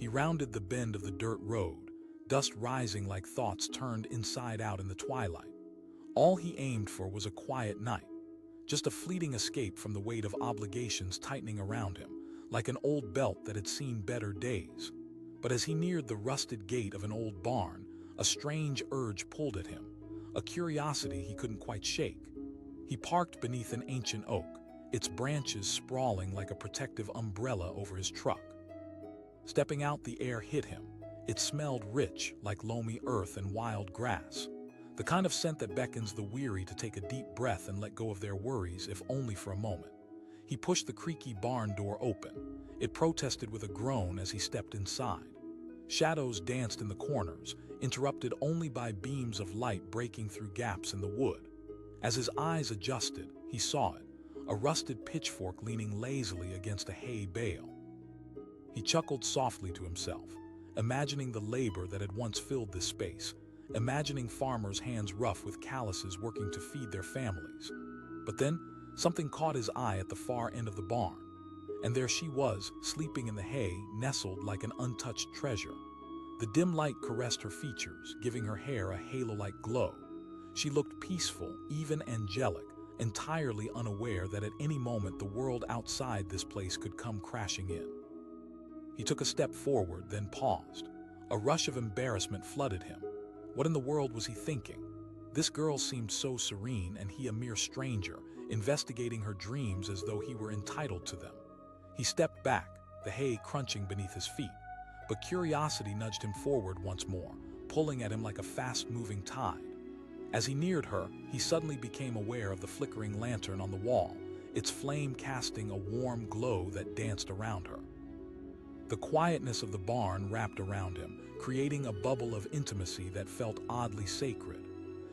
rounded the bend of the dirt road, dust rising like thoughts turned inside out in the twilight. All he aimed for was a quiet night, just a fleeting escape from the weight of obligations tightening around him, like an old belt that had seen better days. But as he neared the rusted gate of an old barn, a strange urge pulled at him, a curiosity he couldn't quite shake. He parked beneath an ancient oak, its branches sprawling like a protective umbrella over his truck. Stepping out, the air hit him. It smelled rich, like loamy earth and wild grass, the kind of scent that beckons the weary to take a deep breath and let go of their worries, if only for a moment. He pushed the creaky barn door open. It protested with a groan as he stepped inside. Shadows danced in the corners, interrupted only by beams of light breaking through gaps in the wood. As his eyes adjusted, he saw it, a rusted pitchfork leaning lazily against a hay bale. He chuckled softly to himself, imagining the labor that had once filled this space, imagining farmers' hands rough with calluses working to feed their families. But then, something caught his eye at the far end of the barn, and there she was, sleeping in the hay, nestled like an untouched treasure. The dim light caressed her features, giving her hair a halo-like glow. She looked peaceful, even angelic, entirely unaware that at any moment the world outside this place could come crashing in. He took a step forward, then paused. A rush of embarrassment flooded him. What in the world was he thinking? This girl seemed so serene, and he a mere stranger, investigating her dreams as though he were entitled to them. He stepped back, the hay crunching beneath his feet, but curiosity nudged him forward once more, pulling at him like a fast-moving tide. As he neared her, he suddenly became aware of the flickering lantern on the wall, its flame casting a warm glow that danced around her. The quietness of the barn wrapped around him, creating a bubble of intimacy that felt oddly sacred.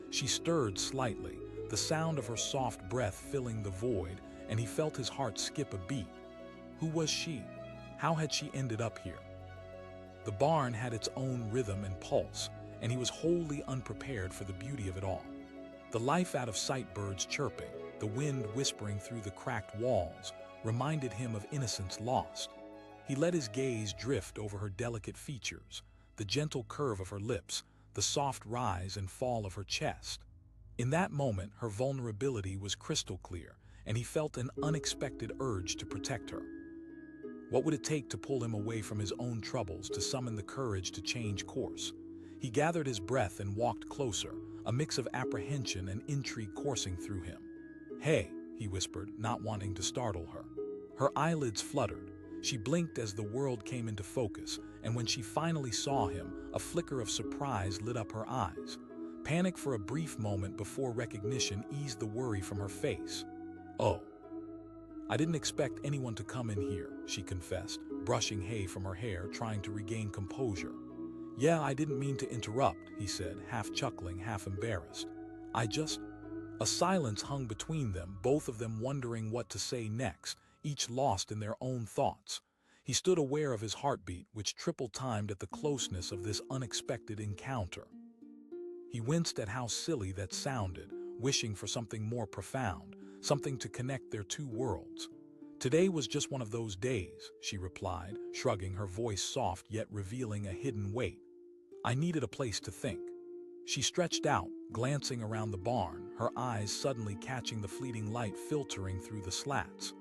She stirred slightly, the sound of her soft breath filling the void, and he felt his heart skip a beat. Who was she? How had she ended up here? The barn had its own rhythm and pulse, and he was wholly unprepared for the beauty of it all. The life-out-of-sight birds chirping, the wind whispering through the cracked walls, reminded him of innocence lost. He let his gaze drift over her delicate features, the gentle curve of her lips, the soft rise and fall of her chest. In that moment, her vulnerability was crystal clear, and he felt an unexpected urge to protect her. What would it take to pull him away from his own troubles, to summon the courage to change course? He gathered his breath and walked closer, a mix of apprehension and intrigue coursing through him. "Hey," he whispered, not wanting to startle her. Her eyelids fluttered. She blinked as the world came into focus, and when she finally saw him, a flicker of surprise lit up her eyes. Panic for a brief moment before recognition eased the worry from her face. "Oh, I didn't expect anyone to come in here," she confessed, brushing hay from her hair, trying to regain composure. "Yeah, I didn't mean to interrupt," he said, half chuckling, half embarrassed. A silence hung between them, both of them wondering what to say next, each lost in their own thoughts. He stood aware of his heartbeat, which triple-timed at the closeness of this unexpected encounter. He winced at how silly that sounded, wishing for something more profound, something to connect their two worlds. "Today was just one of those days," she replied, shrugging, her voice soft yet revealing a hidden weight. "I needed a place to think." She stretched out, glancing around the barn, her eyes suddenly catching the fleeting light filtering through the slats.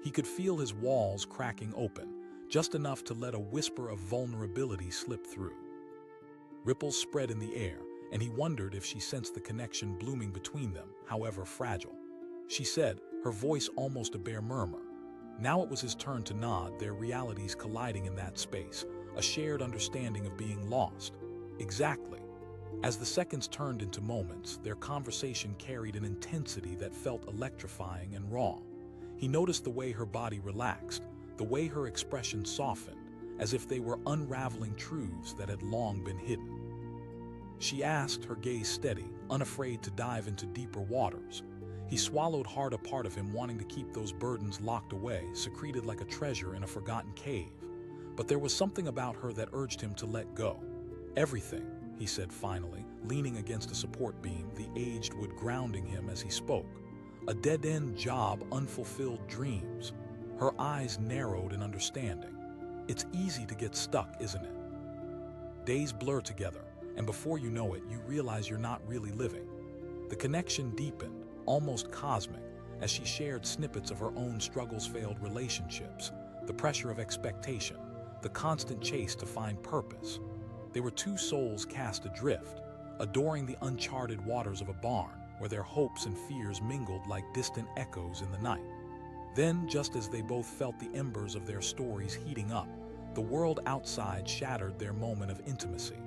He could feel his walls cracking open, just enough to let a whisper of vulnerability slip through. Ripples spread in the air, and he wondered if she sensed the connection blooming between them, however fragile. She said, her voice almost a bare murmur. Now it was his turn to nod, their realities colliding in that space, a shared understanding of being lost. Exactly. As the seconds turned into moments, their conversation carried an intensity that felt electrifying and raw. He noticed the way her body relaxed, the way her expression softened, as if they were unraveling truths that had long been hidden. She asked, her gaze steady, unafraid to dive into deeper waters. He swallowed hard, a part of him wanting to keep those burdens locked away, secreted like a treasure in a forgotten cave. But there was something about her that urged him to let go. "Everything," he said finally, leaning against a support beam, the aged wood grounding him as he spoke. "A dead-end job, unfulfilled dreams." Her eyes narrowed in understanding. It's easy to get stuck, isn't it? Days blur together, and before you know it, you realize you're not really living. The connection deepened, almost cosmic, as she shared snippets of her own struggles, failed relationships, the pressure of expectation, the constant chase to find purpose. They were two souls cast adrift, adoring the uncharted waters of a barn, where their hopes and fears mingled like distant echoes in the night. Then, just as they both felt the embers of their stories heating up, the world outside shattered their moment of intimacy.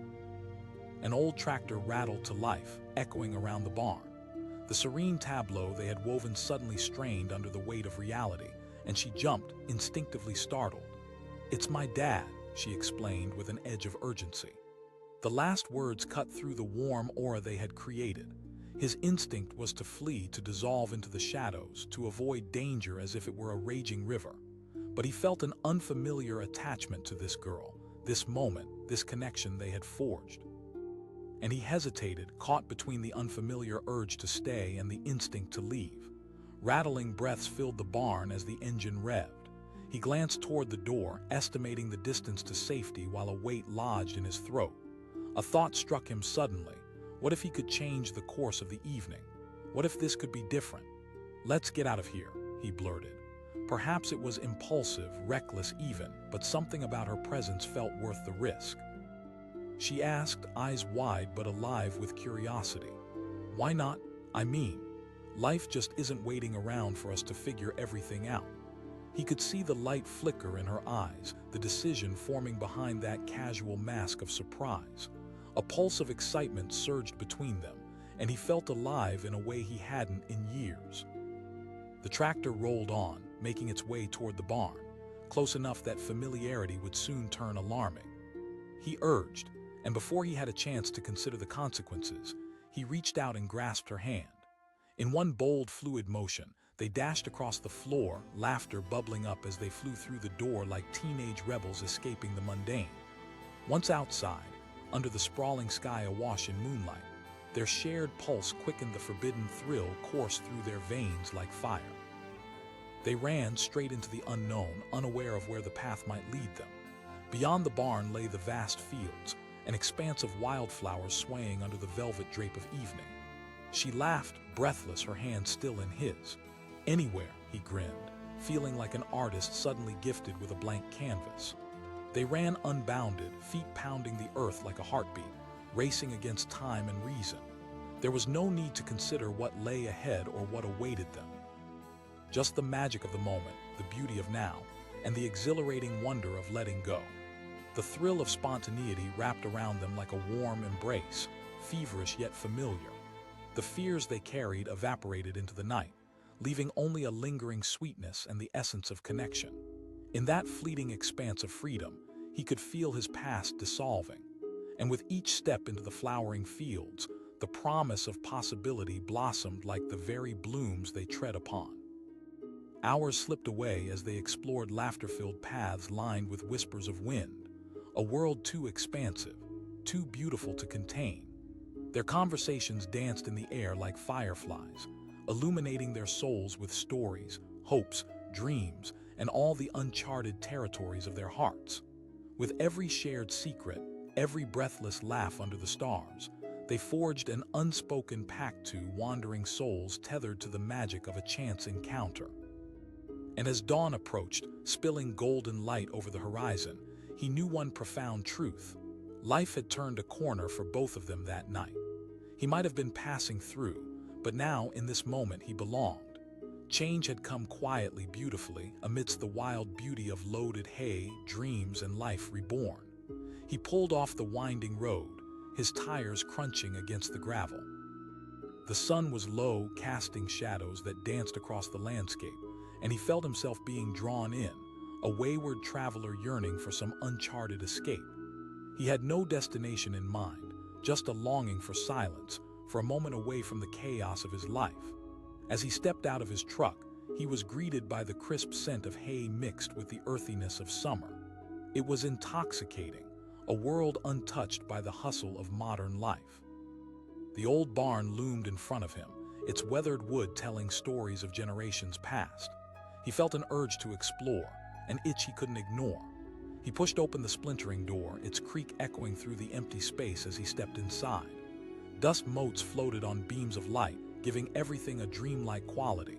An old tractor rattled to life, echoing around the barn. The serene tableau they had woven suddenly strained under the weight of reality, and she jumped, instinctively startled. "It's my dad," she explained with an edge of urgency. The last words cut through the warm aura they had created. His instinct was to flee, to dissolve into the shadows, to avoid danger as if it were a raging river. But he felt an unfamiliar attachment to this girl, this moment, this connection they had forged. And he hesitated, caught between the unfamiliar urge to stay and the instinct to leave. Rattling breaths filled the barn as the engine revved. He glanced toward the door, estimating the distance to safety while a weight lodged in his throat. A thought struck him suddenly. What if he could change the course of the evening? What if this could be different? "Let's get out of here," he blurted. Perhaps it was impulsive, reckless even, but something about her presence felt worth the risk. She asked, eyes wide but alive with curiosity. "Why not? I mean, life just isn't waiting around for us to figure everything out." He could see the light flicker in her eyes, the decision forming behind that casual mask of surprise. A pulse of excitement surged between them, and he felt alive in a way he hadn't in years. The tractor rolled on, making its way toward the barn, close enough that familiarity would soon turn alarming. He urged, and before he had a chance to consider the consequences, he reached out and grasped her hand. In one bold, fluid motion, they dashed across the floor, laughter bubbling up as they flew through the door like teenage rebels escaping the mundane. Once outside, under the sprawling sky awash in moonlight, their shared pulse quickened, the forbidden thrill coursed through their veins like fire. They ran straight into the unknown, unaware of where the path might lead them. Beyond the barn lay the vast fields, an expanse of wildflowers swaying under the velvet drape of evening. She laughed, breathless, her hand still in his. "Anywhere," he grinned, feeling like an artist suddenly gifted with a blank canvas. They ran unbounded, feet pounding the earth like a heartbeat, racing against time and reason. There was no need to consider what lay ahead or what awaited them. Just the magic of the moment, the beauty of now, and the exhilarating wonder of letting go. The thrill of spontaneity wrapped around them like a warm embrace, feverish yet familiar. The fears they carried evaporated into the night, leaving only a lingering sweetness and the essence of connection. In that fleeting expanse of freedom, he could feel his past dissolving. And with each step into the flowering fields, the promise of possibility blossomed like the very blooms they tread upon. Hours slipped away as they explored laughter-filled paths lined with whispers of wind, a world too expansive, too beautiful to contain. Their conversations danced in the air like fireflies, illuminating their souls with stories, hopes, dreams, and all the uncharted territories of their hearts. With every shared secret, every breathless laugh under the stars, they forged an unspoken pact, to wandering souls tethered to the magic of a chance encounter. And as dawn approached, spilling golden light over the horizon, he knew one profound truth. Life had turned a corner for both of them that night. He might have been passing through, but now, in this moment, he belonged. Change had come quietly, beautifully, amidst the wild beauty of loaded hay, dreams, and life reborn. He pulled off the winding road, his tires crunching against the gravel. The sun was low, casting shadows that danced across the landscape, and he felt himself being drawn in, a wayward traveler yearning for some uncharted escape. He had no destination in mind, just a longing for silence, for a moment away from the chaos of his life. As he stepped out of his truck, he was greeted by the crisp scent of hay mixed with the earthiness of summer. It was intoxicating, a world untouched by the hustle of modern life. The old barn loomed in front of him, its weathered wood telling stories of generations past. He felt an urge to explore, an itch he couldn't ignore. He pushed open the splintering door, its creak echoing through the empty space as he stepped inside. Dust motes floated on beams of light, giving everything a dreamlike quality.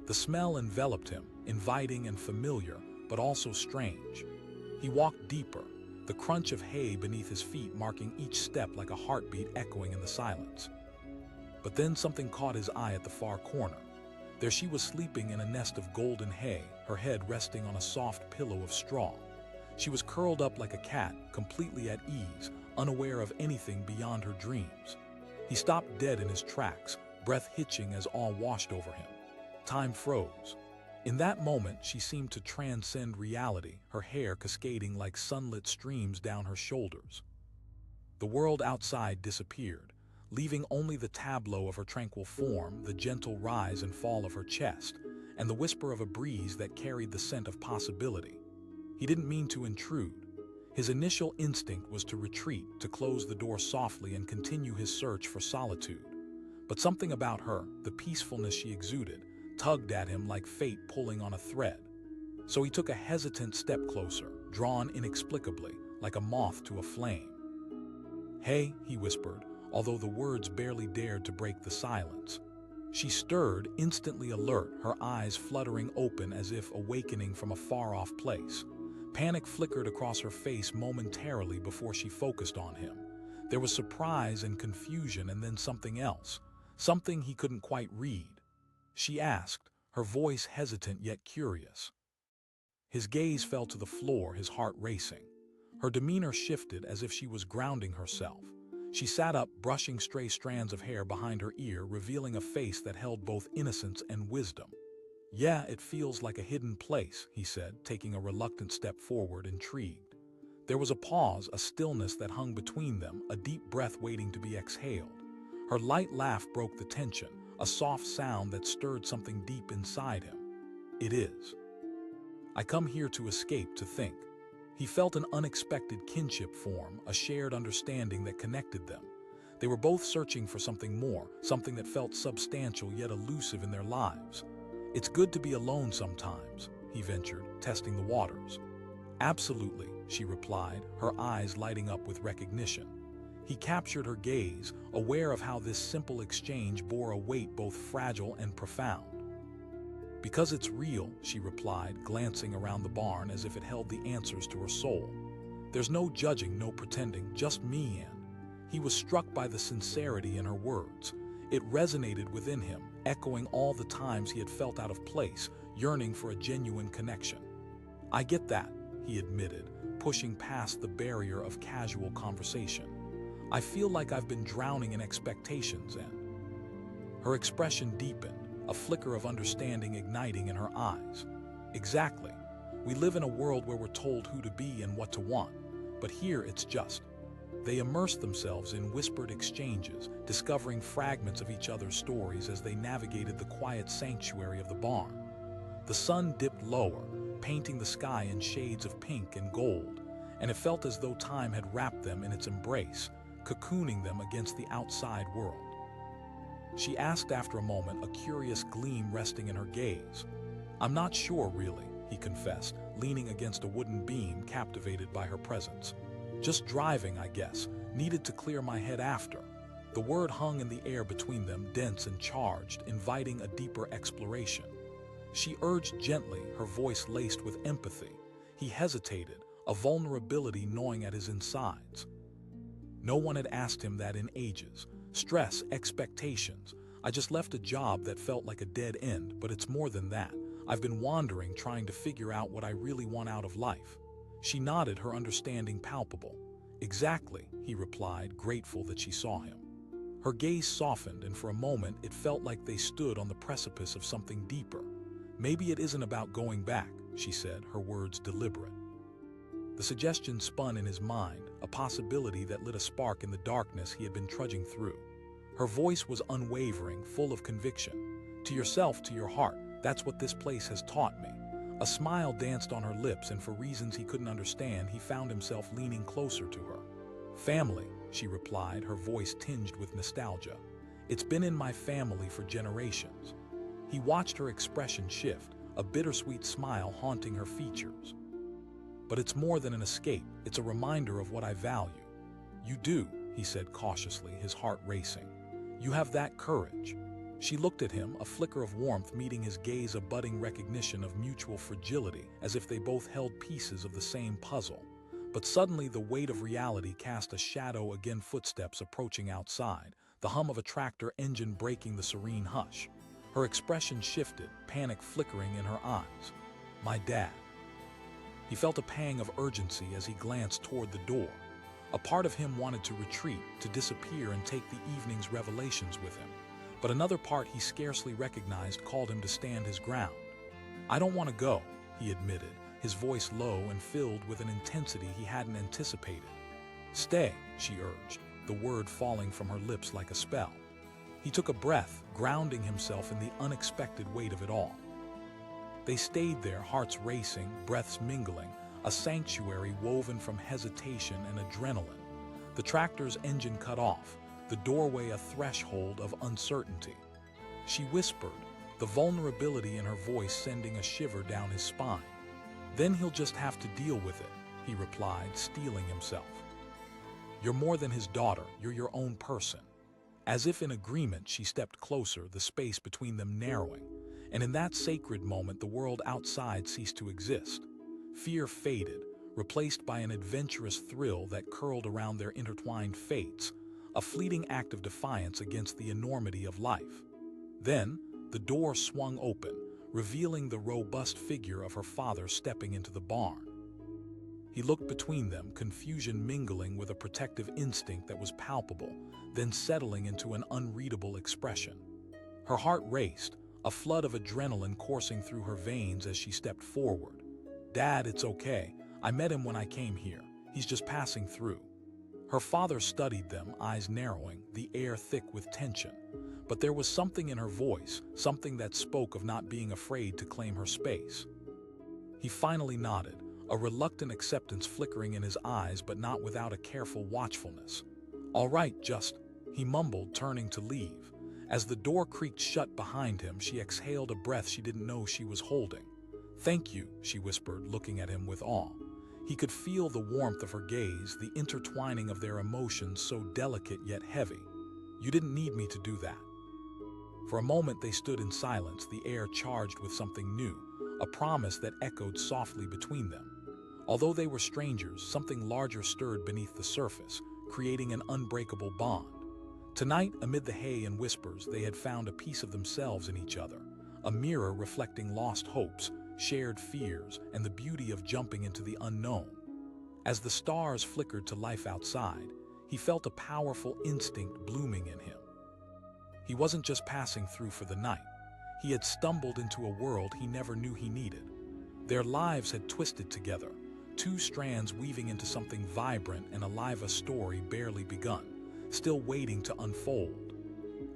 The smell enveloped him, inviting and familiar, but also strange. He walked deeper, the crunch of hay beneath his feet marking each step like a heartbeat echoing in the silence. But then something caught his eye at the far corner. There she was sleeping in a nest of golden hay, her head resting on a soft pillow of straw. She was curled up like a cat, completely at ease, unaware of anything beyond her dreams. He stopped dead in his tracks, breath hitching as awe washed over him. Time froze. In that moment, she seemed to transcend reality, her hair cascading like sunlit streams down her shoulders. The world outside disappeared, leaving only the tableau of her tranquil form, the gentle rise and fall of her chest, and the whisper of a breeze that carried the scent of possibility. He didn't mean to intrude. His initial instinct was to retreat, to close the door softly and continue his search for solitude. But something about her, the peacefulness she exuded, tugged at him like fate pulling on a thread. So he took a hesitant step closer, drawn inexplicably, like a moth to a flame. "Hey," he whispered, although the words barely dared to break the silence. She stirred, instantly alert, her eyes fluttering open as if awakening from a far-off place. Panic flickered across her face momentarily before she focused on him. There was surprise and confusion and then something else, something he couldn't quite read. She asked, her voice hesitant yet curious. His gaze fell to the floor, his heart racing. Her demeanor shifted as if she was grounding herself. She sat up, brushing stray strands of hair behind her ear, revealing a face that held both innocence and wisdom. "Yeah, it feels like a hidden place," he said, taking a reluctant step forward, intrigued. There was a pause, a stillness that hung between them, a deep breath waiting to be exhaled. Her light laugh broke the tension, a soft sound that stirred something deep inside him. "It is. I come here to escape, to think." He felt an unexpected kinship form, a shared understanding that connected them. They were both searching for something more, something that felt substantial yet elusive in their lives. "It's good to be alone sometimes," he ventured, testing the waters. "Absolutely," she replied, her eyes lighting up with recognition. He captured her gaze, aware of how this simple exchange bore a weight both fragile and profound. "Because it's real," she replied, glancing around the barn as if it held the answers to her soul. "There's no judging, no pretending, just me and..." He was struck by the sincerity in her words. It resonated within him, echoing all the times he had felt out of place, yearning for a genuine connection. "I get that," he admitted, pushing past the barrier of casual conversation. "I feel like I've been drowning in expectations and..." Her expression deepened, a flicker of understanding igniting in her eyes. "Exactly. We live in a world where we're told who to be and what to want, but here it's just..." They immersed themselves in whispered exchanges, discovering fragments of each other's stories as they navigated the quiet sanctuary of the barn. The sun dipped lower, painting the sky in shades of pink and gold, and it felt as though time had wrapped them in its embrace, cocooning them against the outside world. She asked after a moment, a curious gleam resting in her gaze. "I'm not sure, really," he confessed, leaning against a wooden beam, captivated by her presence. "Just driving, I guess. Needed to clear my head after." The word hung in the air between them, dense and charged, inviting a deeper exploration. She urged gently, her voice laced with empathy. He hesitated, a vulnerability gnawing at his insides. No one had asked him that in ages. Stress, expectations. "I just left a job that felt like a dead end, but it's more than that. I've been wandering, trying to figure out what I really want out of life." She nodded, her understanding palpable. "Exactly," he replied, grateful that she saw him. Her gaze softened, and for a moment it felt like they stood on the precipice of something deeper. "Maybe it isn't about going back," she said, her words deliberate. The suggestion spun in his mind, a possibility that lit a spark in the darkness he had been trudging through. Her voice was unwavering, full of conviction. "To yourself, to your heart, that's what this place has taught me." A smile danced on her lips, and for reasons he couldn't understand, he found himself leaning closer to her. "Family," she replied, her voice tinged with nostalgia. "It's been in my family for generations." He watched her expression shift, a bittersweet smile haunting her features. But it's more than an escape, it's a reminder of what I value. You do, he said cautiously, his heart racing. You have that courage. She looked at him, a flicker of warmth meeting his gaze, a budding recognition of mutual fragility, as if they both held pieces of the same puzzle. But suddenly the weight of reality cast a shadow again, footsteps approaching outside, the hum of a tractor engine breaking the serene hush. Her expression shifted, panic flickering in her eyes. My dad. He felt a pang of urgency as he glanced toward the door. A part of him wanted to retreat, to disappear and take the evening's revelations with him. But another part he scarcely recognized called him to stand his ground. I don't want to go, he admitted, his voice low and filled with an intensity he hadn't anticipated. Stay, she urged, the word falling from her lips like a spell. He took a breath, grounding himself in the unexpected weight of it all. They stayed there, hearts racing, breaths mingling, a sanctuary woven from hesitation and adrenaline. The tractor's engine cut off, the doorway a threshold of uncertainty. She whispered, the vulnerability in her voice sending a shiver down his spine. Then he'll just have to deal with it, he replied, steeling himself. You're more than his daughter, you're your own person. As if in agreement, she stepped closer, the space between them narrowing. And in that sacred moment, the world outside ceased to exist. Fear faded, replaced by an adventurous thrill that curled around their intertwined fates, a fleeting act of defiance against the enormity of life. Then, the door swung open, revealing the robust figure of her father stepping into the barn. He looked between them, confusion mingling with a protective instinct that was palpable, then settling into an unreadable expression. Her heart raced, a flood of adrenaline coursing through her veins as she stepped forward. Dad, it's okay. I met him when I came here. He's just passing through. Her father studied them, eyes narrowing, the air thick with tension. But there was something in her voice, something that spoke of not being afraid to claim her space. He finally nodded, a reluctant acceptance flickering in his eyes, but not without a careful watchfulness. All right, he mumbled, turning to leave. As the door creaked shut behind him, she exhaled a breath she didn't know she was holding. Thank you, she whispered, looking at him with awe. He could feel the warmth of her gaze, the intertwining of their emotions so delicate yet heavy. You didn't need me to do that. For a moment they stood in silence, the air charged with something new, a promise that echoed softly between them. Although they were strangers, something larger stirred beneath the surface, creating an unbreakable bond. Tonight, amid the hay and whispers, they had found a piece of themselves in each other, a mirror reflecting lost hopes, shared fears, and the beauty of jumping into the unknown. As the stars flickered to life outside, he felt a powerful instinct blooming in him. He wasn't just passing through for the night. He had stumbled into a world he never knew he needed. Their lives had twisted together, two strands weaving into something vibrant and alive, a story barely begun, still waiting to unfold.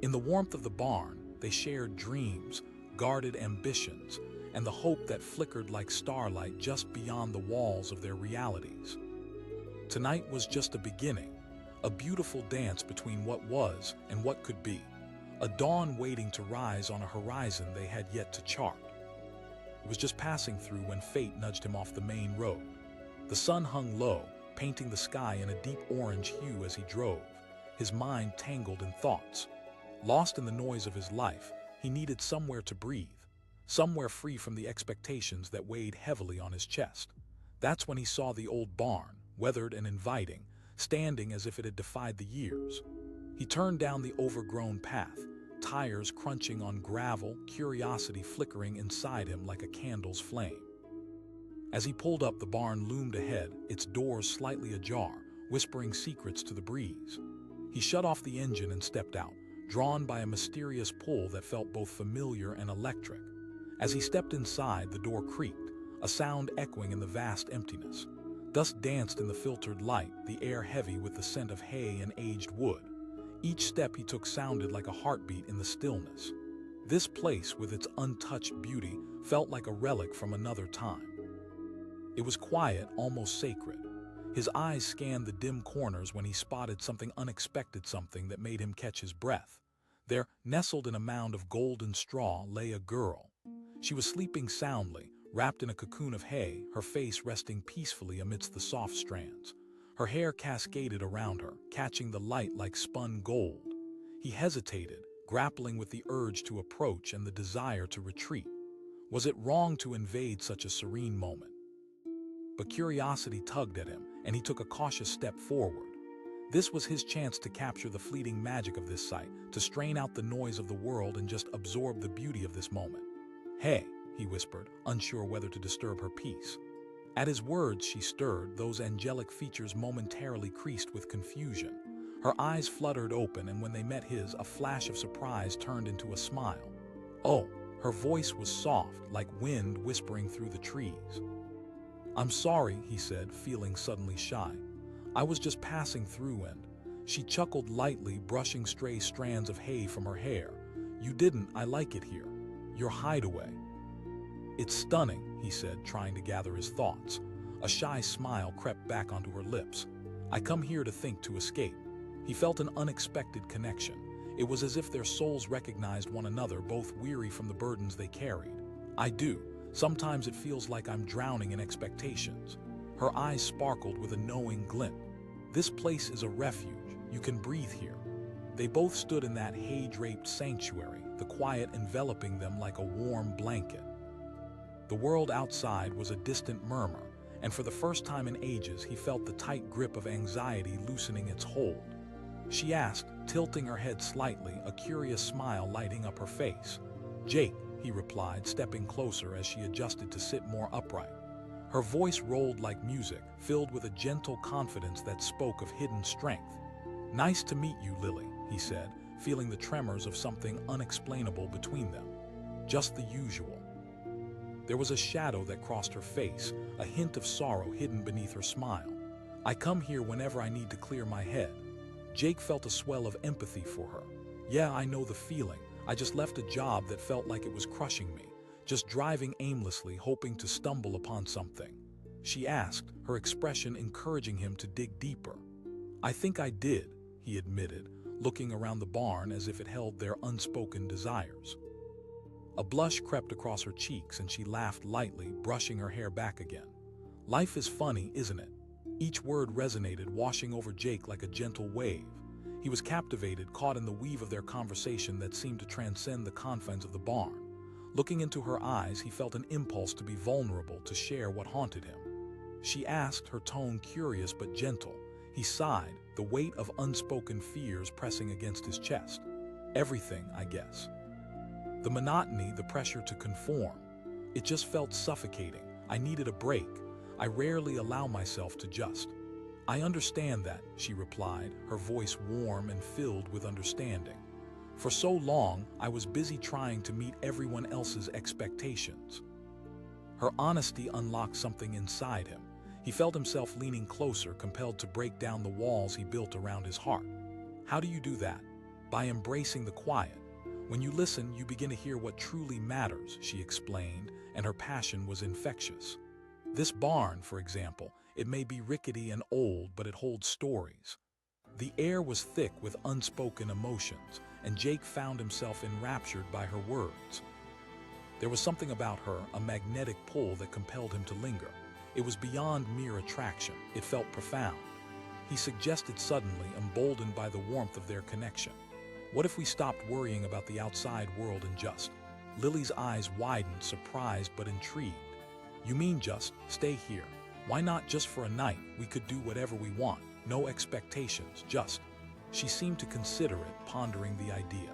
In the warmth of the barn, they shared dreams, guarded ambitions, and the hope that flickered like starlight just beyond the walls of their realities. Tonight was just a beginning, a beautiful dance between what was and what could be, a dawn waiting to rise on a horizon they had yet to chart. It was just passing through when fate nudged him off the main road. The sun hung low, painting the sky in a deep orange hue as he drove, his mind tangled in thoughts. Lost in the noise of his life, he needed somewhere to breathe, somewhere free from the expectations that weighed heavily on his chest. That's when he saw the old barn, weathered and inviting, standing as if it had defied the years. He turned down the overgrown path, tires crunching on gravel, curiosity flickering inside him like a candle's flame. As he pulled up, the barn loomed ahead, its doors slightly ajar, whispering secrets to the breeze. He shut off the engine and stepped out, drawn by a mysterious pull that felt both familiar and electric. As he stepped inside, the door creaked, a sound echoing in the vast emptiness. Dust danced in the filtered light, the air heavy with the scent of hay and aged wood. Each step he took sounded like a heartbeat in the stillness. This place, with its untouched beauty, felt like a relic from another time. It was quiet, almost sacred. His eyes scanned the dim corners when he spotted something unexpected, something that made him catch his breath. There, nestled in a mound of golden straw, lay a girl. She was sleeping soundly, wrapped in a cocoon of hay, her face resting peacefully amidst the soft strands. Her hair cascaded around her, catching the light like spun gold. He hesitated, grappling with the urge to approach and the desire to retreat. Was it wrong to invade such a serene moment? But curiosity tugged at him, and he took a cautious step forward. This was his chance to capture the fleeting magic of this sight, to strain out the noise of the world and just absorb the beauty of this moment. "Hey," he whispered, unsure whether to disturb her peace. At his words, she stirred, those angelic features momentarily creased with confusion. Her eyes fluttered open, and when they met his, a flash of surprise turned into a smile. "Oh," her voice was soft, like wind whispering through the trees. "I'm sorry," he said, feeling suddenly shy. "I was just passing through and—" She chuckled lightly, brushing stray strands of hay from her hair. "You didn't. I like it here. Your hideaway." "It's stunning," he said, trying to gather his thoughts. A shy smile crept back onto her lips. "I come here to think, to escape." He felt an unexpected connection. It was as if their souls recognized one another, both weary from the burdens they carried. "I do. Sometimes it feels like I'm drowning in expectations." Her eyes sparkled with a knowing glint. "This place is a refuge. You can breathe here." They both stood in that hay-draped sanctuary, the quiet enveloping them like a warm blanket. The world outside was a distant murmur, and for the first time in ages he felt the tight grip of anxiety loosening its hold. She asked, tilting her head slightly, a curious smile lighting up her face. "Jake," he replied, stepping closer as she adjusted to sit more upright. Her voice rolled like music, filled with a gentle confidence that spoke of hidden strength. "Nice to meet you, Lily," he said, feeling the tremors of something unexplainable between them. "Just the usual." There was a shadow that crossed her face, a hint of sorrow hidden beneath her smile. "I come here whenever I need to clear my head." Jake felt a swell of empathy for her. "Yeah, I know the feeling. I just left a job that felt like it was crushing me, just driving aimlessly, hoping to stumble upon something." She asked, her expression encouraging him to dig deeper. "I think I did," he admitted, looking around the barn as if it held their unspoken desires. A blush crept across her cheeks and she laughed lightly, brushing her hair back again. "Life is funny, isn't it?" Each word resonated, washing over Jake like a gentle wave. He was captivated, caught in the weave of their conversation that seemed to transcend the confines of the barn. Looking into her eyes, he felt an impulse to be vulnerable, to share what haunted him. She asked, her tone curious but gentle. He sighed, the weight of unspoken fears pressing against his chest. "Everything, I guess." The monotony, the pressure to conform. It just felt suffocating. I needed a break. I rarely allow myself to just. "I understand that," she replied, her voice warm and filled with understanding. "For so long, I was busy trying to meet everyone else's expectations." Her honesty unlocked something inside him. He felt himself leaning closer, compelled to break down the walls he built around his heart. "How do you do that?" "By embracing the quiet. When you listen, you begin to hear what truly matters," she explained, and her passion was infectious. "This barn, for example, it may be rickety and old, but it holds stories." The air was thick with unspoken emotions, and Jake found himself enraptured by her words. There was something about her, a magnetic pull that compelled him to linger. It was beyond mere attraction. It felt profound. He suggested suddenly, emboldened by the warmth of their connection. "What if we stopped worrying about the outside world and just—" Lily's eyes widened, surprised but intrigued. "You mean just stay here? Why not just for a night? We could do whatever we want. No expectations, just—" She seemed to consider it, pondering the idea.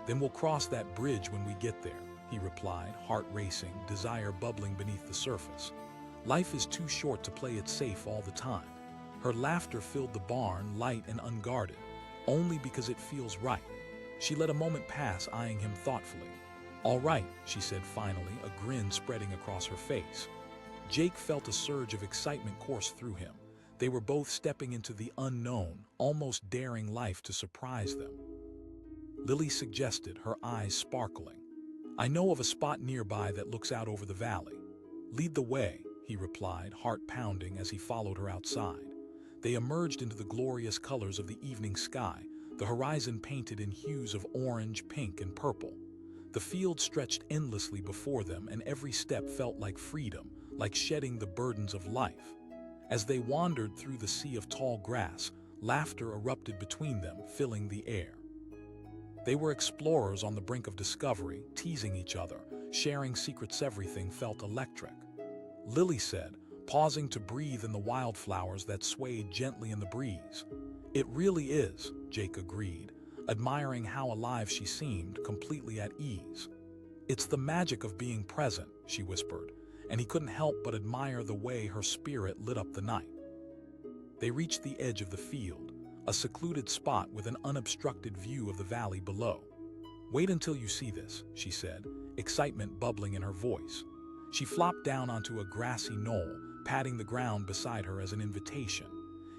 "Then we'll cross that bridge when we get there," he replied, heart racing, desire bubbling beneath the surface. "Life is too short to play it safe all the time." Her laughter filled the barn, light and unguarded. "Only because it feels right." She let a moment pass, eyeing him thoughtfully. "All right," she said finally, a grin spreading across her face. Jake felt a surge of excitement course through him. They were both stepping into the unknown, almost daring life to surprise them. Lily suggested, her eyes sparkling. "I know of a spot nearby that looks out over the valley." "Lead the way," he replied, heart pounding as he followed her outside. They emerged into the glorious colors of the evening sky, the horizon painted in hues of orange, pink, and purple. The field stretched endlessly before them, and every step felt like freedom, like shedding the burdens of life. As they wandered through the sea of tall grass, laughter erupted between them, filling the air. They were explorers on the brink of discovery, teasing each other, sharing secrets. Everything felt electric. Lily said, pausing to breathe in the wildflowers that swayed gently in the breeze. "It really is," Jake agreed, admiring how alive she seemed, completely at ease. "It's the magic of being present," she whispered, and he couldn't help but admire the way her spirit lit up the night. They reached the edge of the field, a secluded spot with an unobstructed view of the valley below. "Wait until you see this," she said, excitement bubbling in her voice. She flopped down onto a grassy knoll, patting the ground beside her as an invitation.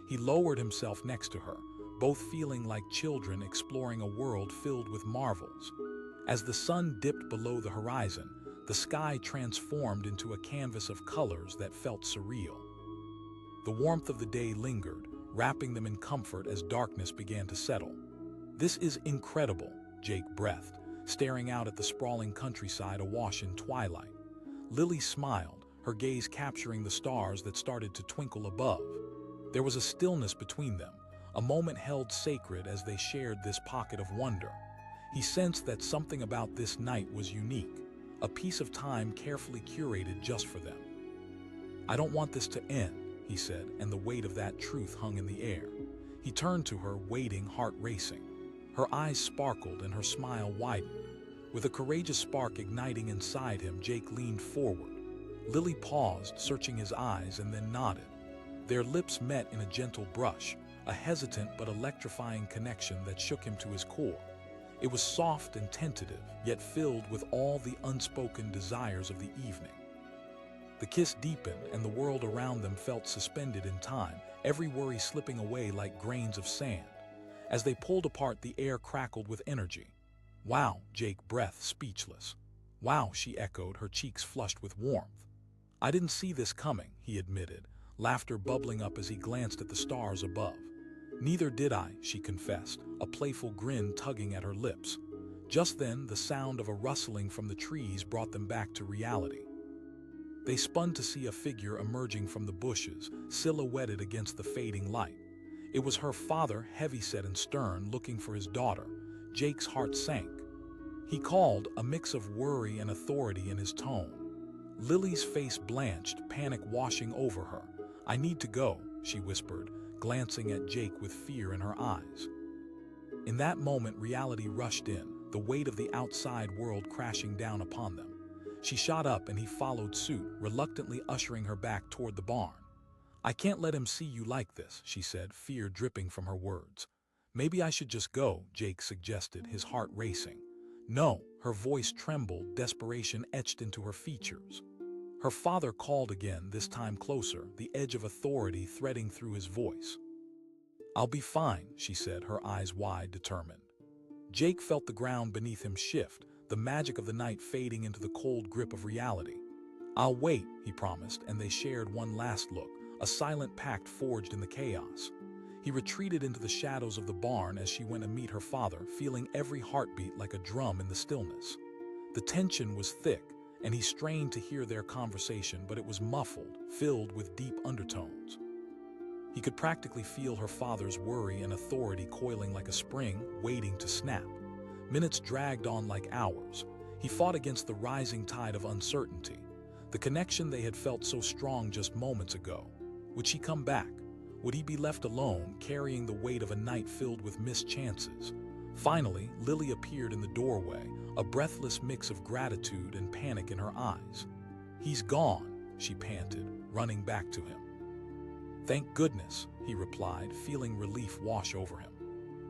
He lowered himself next to her, both feeling like children exploring a world filled with marvels. As the sun dipped below the horizon, the sky transformed into a canvas of colors that felt surreal. The warmth of the day lingered, wrapping them in comfort as darkness began to settle. "This is incredible," Jake breathed, staring out at the sprawling countryside awash in twilight. Lily smiled, her gaze capturing the stars that started to twinkle above. There was a stillness between them, a moment held sacred as they shared this pocket of wonder. He sensed that something about this night was unique, a piece of time carefully curated just for them. "I don't want this to end," he said, and the weight of that truth hung in the air. He turned to her, waiting, heart racing. Her eyes sparkled and her smile widened. With a courageous spark igniting inside him, Jake leaned forward. Lily paused, searching his eyes, and then nodded. Their lips met in a gentle brush, a hesitant but electrifying connection that shook him to his core. It was soft and tentative, yet filled with all the unspoken desires of the evening. The kiss deepened, and the world around them felt suspended in time, every worry slipping away like grains of sand. As they pulled apart, the air crackled with energy. "Wow," Jake breathed, speechless. "Wow," she echoed, her cheeks flushed with warmth. "I didn't see this coming," he admitted, laughter bubbling up as he glanced at the stars above. "Neither did I," she confessed, a playful grin tugging at her lips. Just then, the sound of a rustling from the trees brought them back to reality. They spun to see a figure emerging from the bushes, silhouetted against the fading light. It was her father, heavyset and stern, looking for his daughter. Jake's heart sank. He called, a mix of worry and authority in his tone. Lily's face blanched, panic washing over her. "I need to go," she whispered, glancing at Jake with fear in her eyes. In that moment, reality rushed in, the weight of the outside world crashing down upon them. She shot up and he followed suit, reluctantly ushering her back toward the barn. "I can't let him see you like this," she said, fear dripping from her words. "Maybe I should just go," Jake suggested, his heart racing. "No," her voice trembled, desperation etched into her features. Her father called again, this time closer, the edge of authority threading through his voice. "I'll be fine," she said, her eyes wide, determined. Jake felt the ground beneath him shift, the magic of the night fading into the cold grip of reality. "I'll wait," he promised, and they shared one last look, a silent pact forged in the chaos. He retreated into the shadows of the barn as she went to meet her father, feeling every heartbeat like a drum in the stillness. The tension was thick, and he strained to hear their conversation, but it was muffled, filled with deep undertones. He could practically feel her father's worry and authority coiling like a spring, waiting to snap. Minutes dragged on like hours. He fought against the rising tide of uncertainty. The connection they had felt so strong just moments ago. Would she come back? Would he be left alone, carrying the weight of a night filled with missed chances? Finally, Lily appeared in the doorway, a breathless mix of gratitude and panic in her eyes. "He's gone," she panted, running back to him. "Thank goodness," he replied, feeling relief wash over him.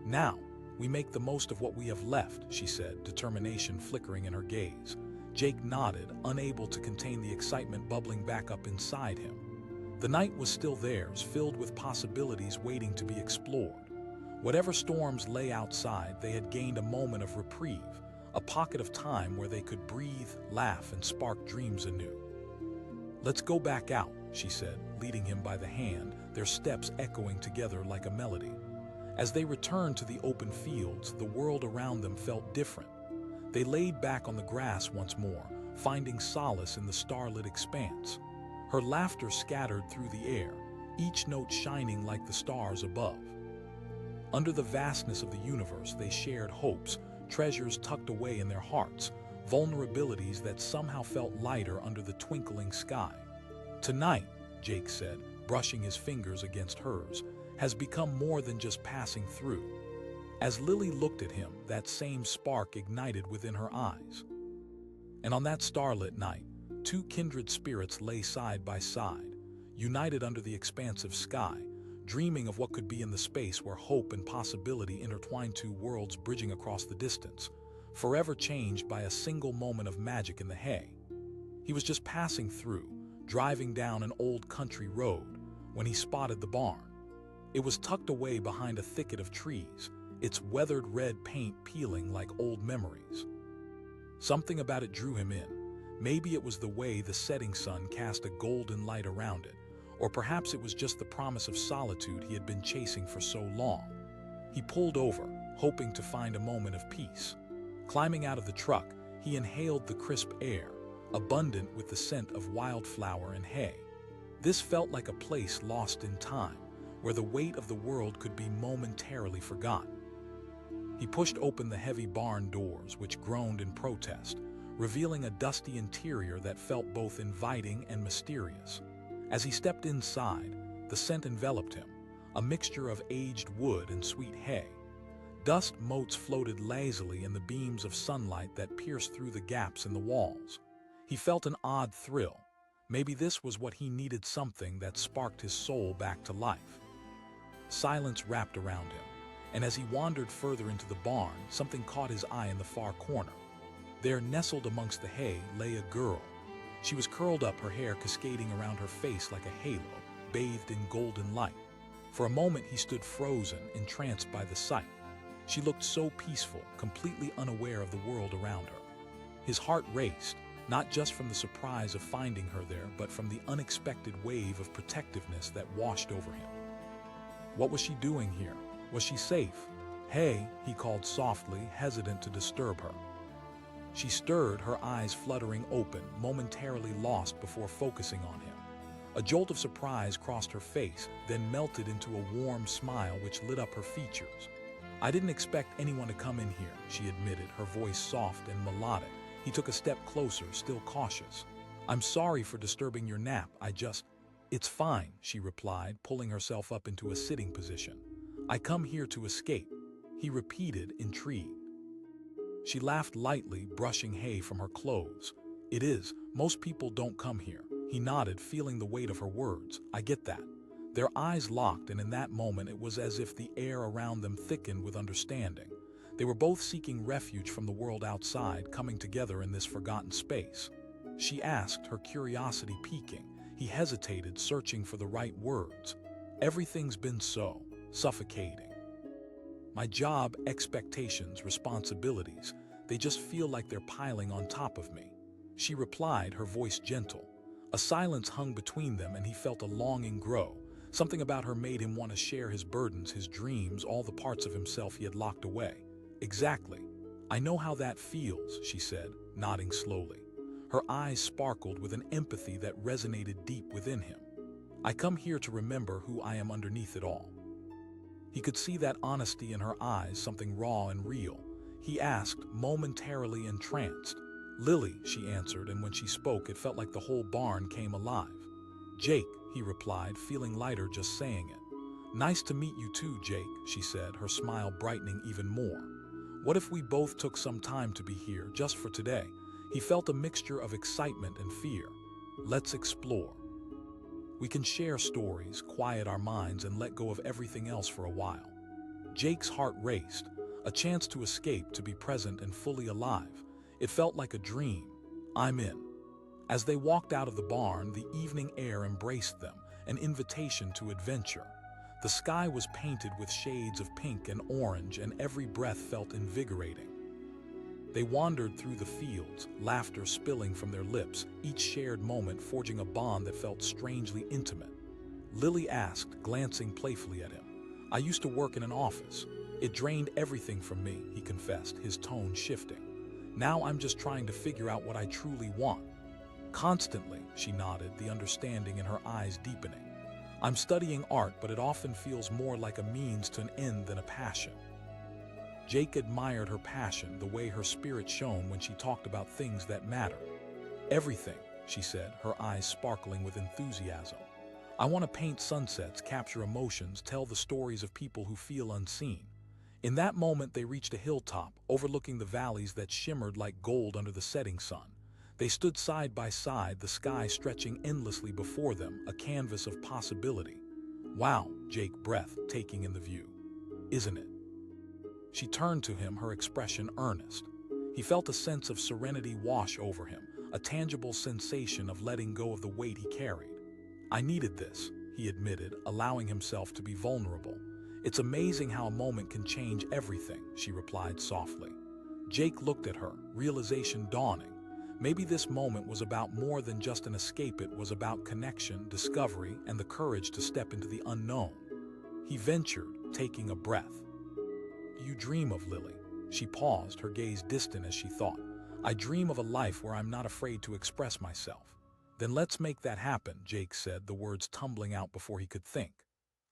"Now, we make the most of what we have left," she said, determination flickering in her gaze. Jake nodded, unable to contain the excitement bubbling back up inside him. The night was still theirs, filled with possibilities waiting to be explored. Whatever storms lay outside, they had gained a moment of reprieve, a pocket of time where they could breathe, laugh, and spark dreams anew. "Let's go back out," she said, leading him by the hand, their steps echoing together like a melody. As they returned to the open fields, the world around them felt different. They laid back on the grass once more, finding solace in the starlit expanse. Her laughter scattered through the air, each note shining like the stars above. Under the vastness of the universe, they shared hopes, treasures tucked away in their hearts, vulnerabilities that somehow felt lighter under the twinkling sky. Tonight, Jake said, brushing his fingers against hers, has become more than just passing through. As Lily looked at him, that same spark ignited within her eyes. And on that starlit night, two kindred spirits lay side by side, united under the expansive sky, dreaming of what could be in the space where hope and possibility intertwined, two worlds bridging across the distance, forever changed by a single moment of magic in the hay. He was just passing through, driving down an old country road, when he spotted the barn. It was tucked away behind a thicket of trees, its weathered red paint peeling like old memories. Something about it drew him in. Maybe it was the way the setting sun cast a golden light around it, or perhaps it was just the promise of solitude he had been chasing for so long. He pulled over, hoping to find a moment of peace. Climbing out of the truck, he inhaled the crisp air, abundant with the scent of wildflower and hay. This felt like a place lost in time, where the weight of the world could be momentarily forgotten. He pushed open the heavy barn doors, which groaned in protest, revealing a dusty interior that felt both inviting and mysterious. As he stepped inside, the scent enveloped him, a mixture of aged wood and sweet hay. Dust motes floated lazily in the beams of sunlight that pierced through the gaps in the walls. He felt an odd thrill. Maybe this was what he needed, something that sparked his soul back to life. Silence wrapped around him, and as he wandered further into the barn, something caught his eye in the far corner. There, nestled amongst the hay, lay a girl. She was curled up, her hair cascading around her face like a halo, bathed in golden light. For a moment he stood frozen, entranced by the sight. She looked so peaceful, completely unaware of the world around her. His heart raced, not just from the surprise of finding her there, but from the unexpected wave of protectiveness that washed over him. What was she doing here? Was she safe? "Hey," he called softly, hesitant to disturb her. She stirred, her eyes fluttering open, momentarily lost before focusing on him. A jolt of surprise crossed her face, then melted into a warm smile which lit up her features. "I didn't expect anyone to come in here," she admitted, her voice soft and melodic. He took a step closer, still cautious. "I'm sorry for disturbing your nap, It's fine," she replied, pulling herself up into a sitting position. "I come here to escape," he repeated, intrigued. She laughed lightly, brushing hay from her clothes. "It is. Most people don't come here." He nodded, feeling the weight of her words. "I get that." Their eyes locked, and in that moment it was as if the air around them thickened with understanding. They were both seeking refuge from the world outside, coming together in this forgotten space. She asked, her curiosity piquing. He hesitated, searching for the right words. "Everything's been so suffocating. My job, expectations, responsibilities, they just feel like they're piling on top of me." She replied, her voice gentle. A silence hung between them, and he felt a longing grow. Something about her made him want to share his burdens, his dreams, all the parts of himself he had locked away. "Exactly. I know how that feels," she said, nodding slowly. Her eyes sparkled with an empathy that resonated deep within him. "I come here to remember who I am underneath it all." He could see that honesty in her eyes, something raw and real. He asked, momentarily entranced. "Lily," she answered, and when she spoke, it felt like the whole barn came alive. "Jake," he replied, feeling lighter just saying it. "Nice to meet you too, Jake," she said, her smile brightening even more. "What if we both took some time to be here, just for today?" He felt a mixture of excitement and fear. "Let's explore. We can share stories, quiet our minds, and let go of everything else for a while." Jake's heart raced, a chance to escape, to be present and fully alive. It felt like a dream. "I'm in." As they walked out of the barn, the evening air embraced them, an invitation to adventure. The sky was painted with shades of pink and orange, and every breath felt invigorating. They wandered through the fields, laughter spilling from their lips, each shared moment forging a bond that felt strangely intimate. Lily asked, glancing playfully at him. "I used to work in an office. It drained everything from me," he confessed, his tone shifting. Now I'm just trying to figure out what I truly want. Constantly, she nodded, the understanding in her eyes deepening. I'm studying art, but it often feels more like a means to an end than a passion. Jake admired her passion, the way her spirit shone when she talked about things that mattered. Everything, she said, her eyes sparkling with enthusiasm. I want to paint sunsets, capture emotions, tell the stories of people who feel unseen. In that moment, they reached a hilltop, overlooking the valleys that shimmered like gold under the setting sun. They stood side by side, the sky stretching endlessly before them, a canvas of possibility. Wow, Jake breathed, taking in the view. Isn't it? She turned to him, her expression earnest. He felt a sense of serenity wash over him, a tangible sensation of letting go of the weight he carried. I needed this, he admitted, allowing himself to be vulnerable. It's amazing how a moment can change everything, she replied softly. Jake looked at her, realization dawning. Maybe this moment was about more than just an escape. It was about connection, discovery, and the courage to step into the unknown. He ventured, taking a breath. Do you dream of Lily? She paused, her gaze distant as she thought. I dream of a life where I'm not afraid to express myself. Then let's make that happen, Jake said, the words tumbling out before he could think.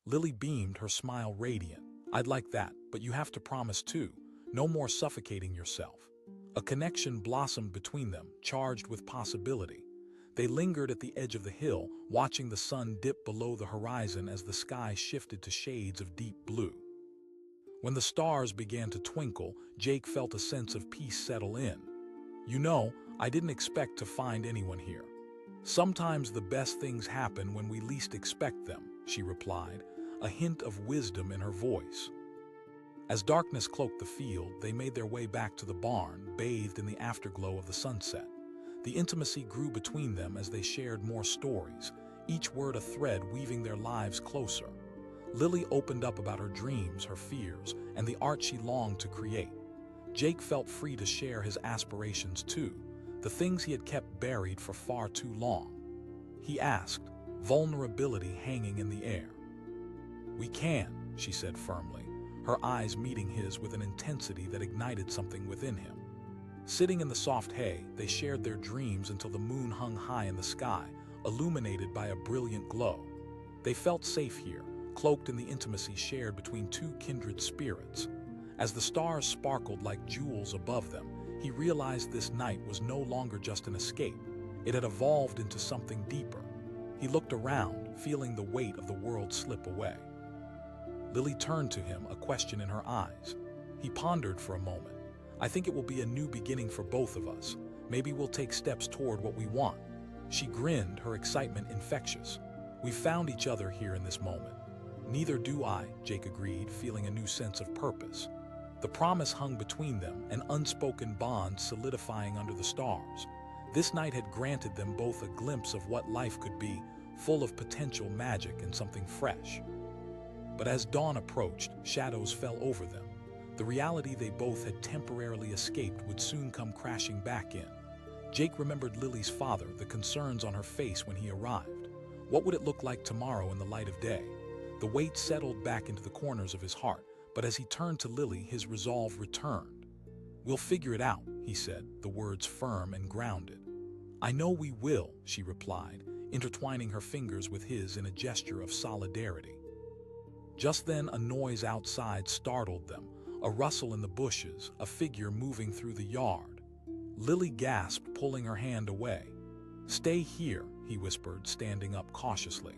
Lily beamed, her smile radiant. I'd like that, but you have to promise too. No more suffocating yourself. A connection blossomed between them, charged with possibility. They lingered at the edge of the hill, watching the sun dip below the horizon as the sky shifted to shades of deep blue. When the stars began to twinkle, Jake felt a sense of peace settle in. You know, I didn't expect to find anyone here. Sometimes the best things happen when we least expect them, she replied, a hint of wisdom in her voice. As darkness cloaked the field, they made their way back to the barn, bathed in the afterglow of the sunset. The intimacy grew between them as they shared more stories, each word a thread weaving their lives closer. Lily opened up about her dreams, her fears, and the art she longed to create. Jake felt free to share his aspirations too, the things he had kept buried for far too long. He asked, vulnerability hanging in the air. We can, she said firmly, her eyes meeting his with an intensity that ignited something within him. Sitting in the soft hay, they shared their dreams until the moon hung high in the sky, illuminated by a brilliant glow. They felt safe here, cloaked in the intimacy shared between two kindred spirits. As the stars sparkled like jewels above them, he realized this night was no longer just an escape. It had evolved into something deeper. He looked around, feeling the weight of the world slip away. Lily turned to him, a question in her eyes. He pondered for a moment. I think it will be a new beginning for both of us. Maybe we'll take steps toward what we want. She grinned, her excitement infectious. We found each other here in this moment. Neither do I, Jake agreed, feeling a new sense of purpose. The promise hung between them, an unspoken bond solidifying under the stars. This night had granted them both a glimpse of what life could be, full of potential magic and something fresh. But as dawn approached, shadows fell over them. The reality they both had temporarily escaped would soon come crashing back in. Jake remembered Lily's father, the concerns on her face when he arrived. What would it look like tomorrow in the light of day? The weight settled back into the corners of his heart, but as he turned to Lily, his resolve returned. We'll figure it out, he said, the words firm and grounded. I know we will, she replied, intertwining her fingers with his in a gesture of solidarity. Just then, a noise outside startled them, a rustle in the bushes, a figure moving through the yard. Lily gasped, pulling her hand away. Stay here, he whispered, standing up cautiously.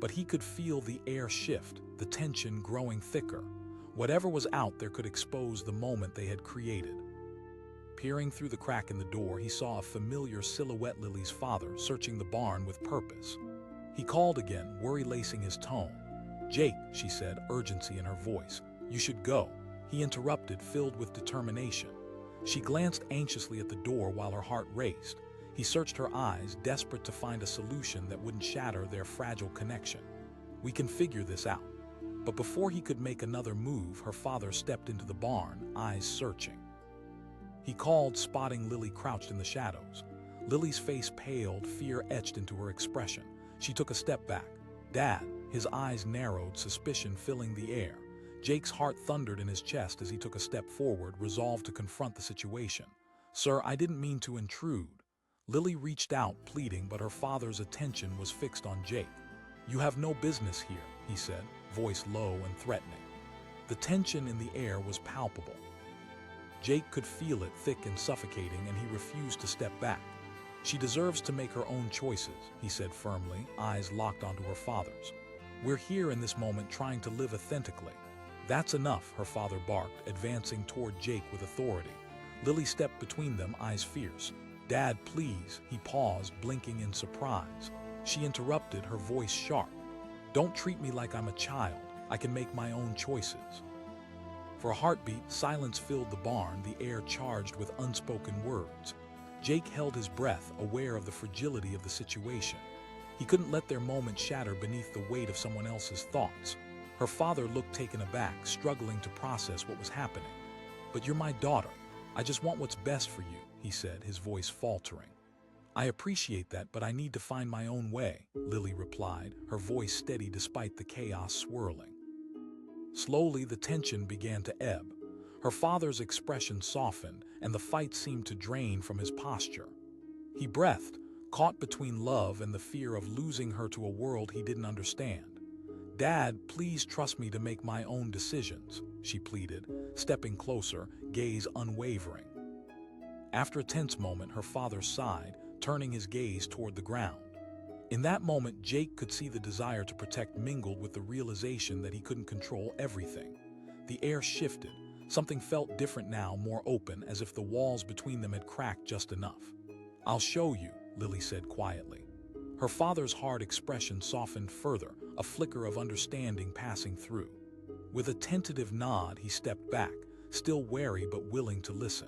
But he could feel the air shift, the tension growing thicker. Whatever was out there could expose the moment they had created. Peering through the crack in the door, he saw a familiar silhouette, Lily's father, searching the barn with purpose. He called again, worry lacing his tone. Jake, she said, urgency in her voice. You should go. He interrupted, filled with determination. She glanced anxiously at the door while her heart raced. He searched her eyes, desperate to find a solution that wouldn't shatter their fragile connection. We can figure this out. But before he could make another move, her father stepped into the barn, eyes searching. He called, spotting Lily crouched in the shadows. Lily's face paled, fear etched into her expression. She took a step back. Dad, his eyes narrowed, suspicion filling the air. Jake's heart thundered in his chest as he took a step forward, resolved to confront the situation. "Sir, I didn't mean to intrude." Lily reached out, pleading, but her father's attention was fixed on Jake. "You have no business here," he said, voice low and threatening. The tension in the air was palpable. Jake could feel it, thick and suffocating, and he refused to step back. "She deserves to make her own choices," he said firmly, eyes locked onto her father's. "We're here in this moment trying to live authentically." "That's enough," her father barked, advancing toward Jake with authority. Lily stepped between them, eyes fierce. "Dad, please," he paused, blinking in surprise. She interrupted, her voice sharp. "Don't treat me like I'm a child. I can make my own choices." For a heartbeat, silence filled the barn, the air charged with unspoken words. Jake held his breath, aware of the fragility of the situation. He couldn't let their moment shatter beneath the weight of someone else's thoughts. Her father looked taken aback, struggling to process what was happening. "But you're my daughter. I just want what's best for you," he said, his voice faltering. "I appreciate that, but I need to find my own way," Lily replied, her voice steady despite the chaos swirling. Slowly, the tension began to ebb. Her father's expression softened, and the fight seemed to drain from his posture. He breathed, caught between love and the fear of losing her to a world he didn't understand. "Dad, please trust me to make my own decisions," she pleaded, stepping closer, gaze unwavering. After a tense moment, her father sighed, turning his gaze toward the ground. In that moment, Jake could see the desire to protect mingled with the realization that he couldn't control everything. The air shifted. Something felt different now, more open, as if the walls between them had cracked just enough. "I'll show you," Lily said quietly. Her father's hard expression softened further, a flicker of understanding passing through. With a tentative nod, he stepped back, still wary but willing to listen.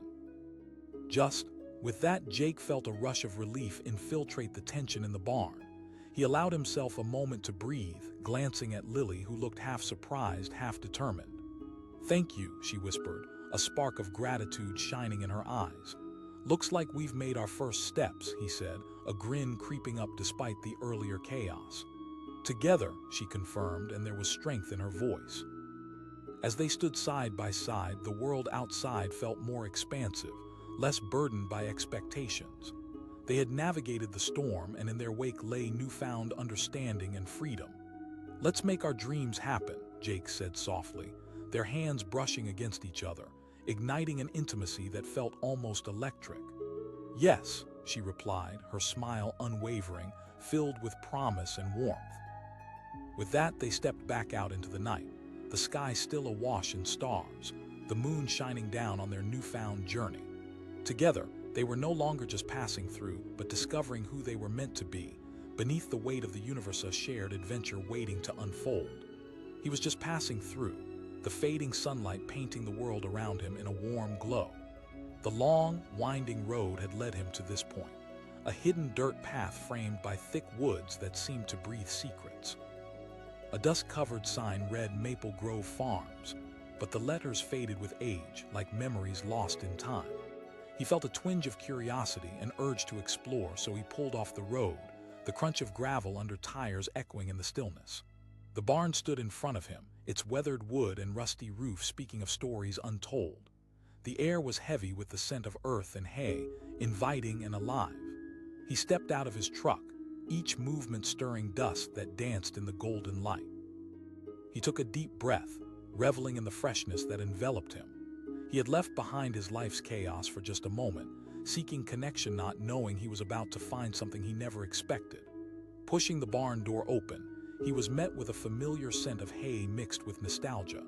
With that, Jake felt a rush of relief infiltrate the tension in the barn. He allowed himself a moment to breathe, glancing at Lily, who looked half surprised, half determined. "Thank you," she whispered, a spark of gratitude shining in her eyes. "Looks like we've made our first steps," he said, a grin creeping up despite the earlier chaos. "Together," she confirmed, and there was strength in her voice. As they stood side by side, the world outside felt more expansive, less burdened by expectations. They had navigated the storm, and in their wake lay newfound understanding and freedom. "Let's make our dreams happen," Jake said softly, their hands brushing against each other, igniting an intimacy that felt almost electric. "Yes," she replied, her smile unwavering, filled with promise and warmth. With that, they stepped back out into the night, the sky still awash in stars, the moon shining down on their newfound journey. Together, they were no longer just passing through, but discovering who they were meant to be, beneath the weight of the universe, a shared adventure waiting to unfold. He was just passing through, the fading sunlight painting the world around him in a warm glow. The long, winding road had led him to this point, a hidden dirt path framed by thick woods that seemed to breathe secrets. A dust-covered sign read Maple Grove Farms, but the letters faded with age, like memories lost in time. He felt a twinge of curiosity, an urge to explore, so he pulled off the road, the crunch of gravel under tires echoing in the stillness. The barn stood in front of him, its weathered wood and rusty roof speaking of stories untold. The air was heavy with the scent of earth and hay, inviting and alive. He stepped out of his truck, each movement stirring dust that danced in the golden light. He took a deep breath, reveling in the freshness that enveloped him. He had left behind his life's chaos for just a moment, seeking connection, not knowing he was about to find something he never expected. Pushing the barn door open, he was met with a familiar scent of hay mixed with nostalgia.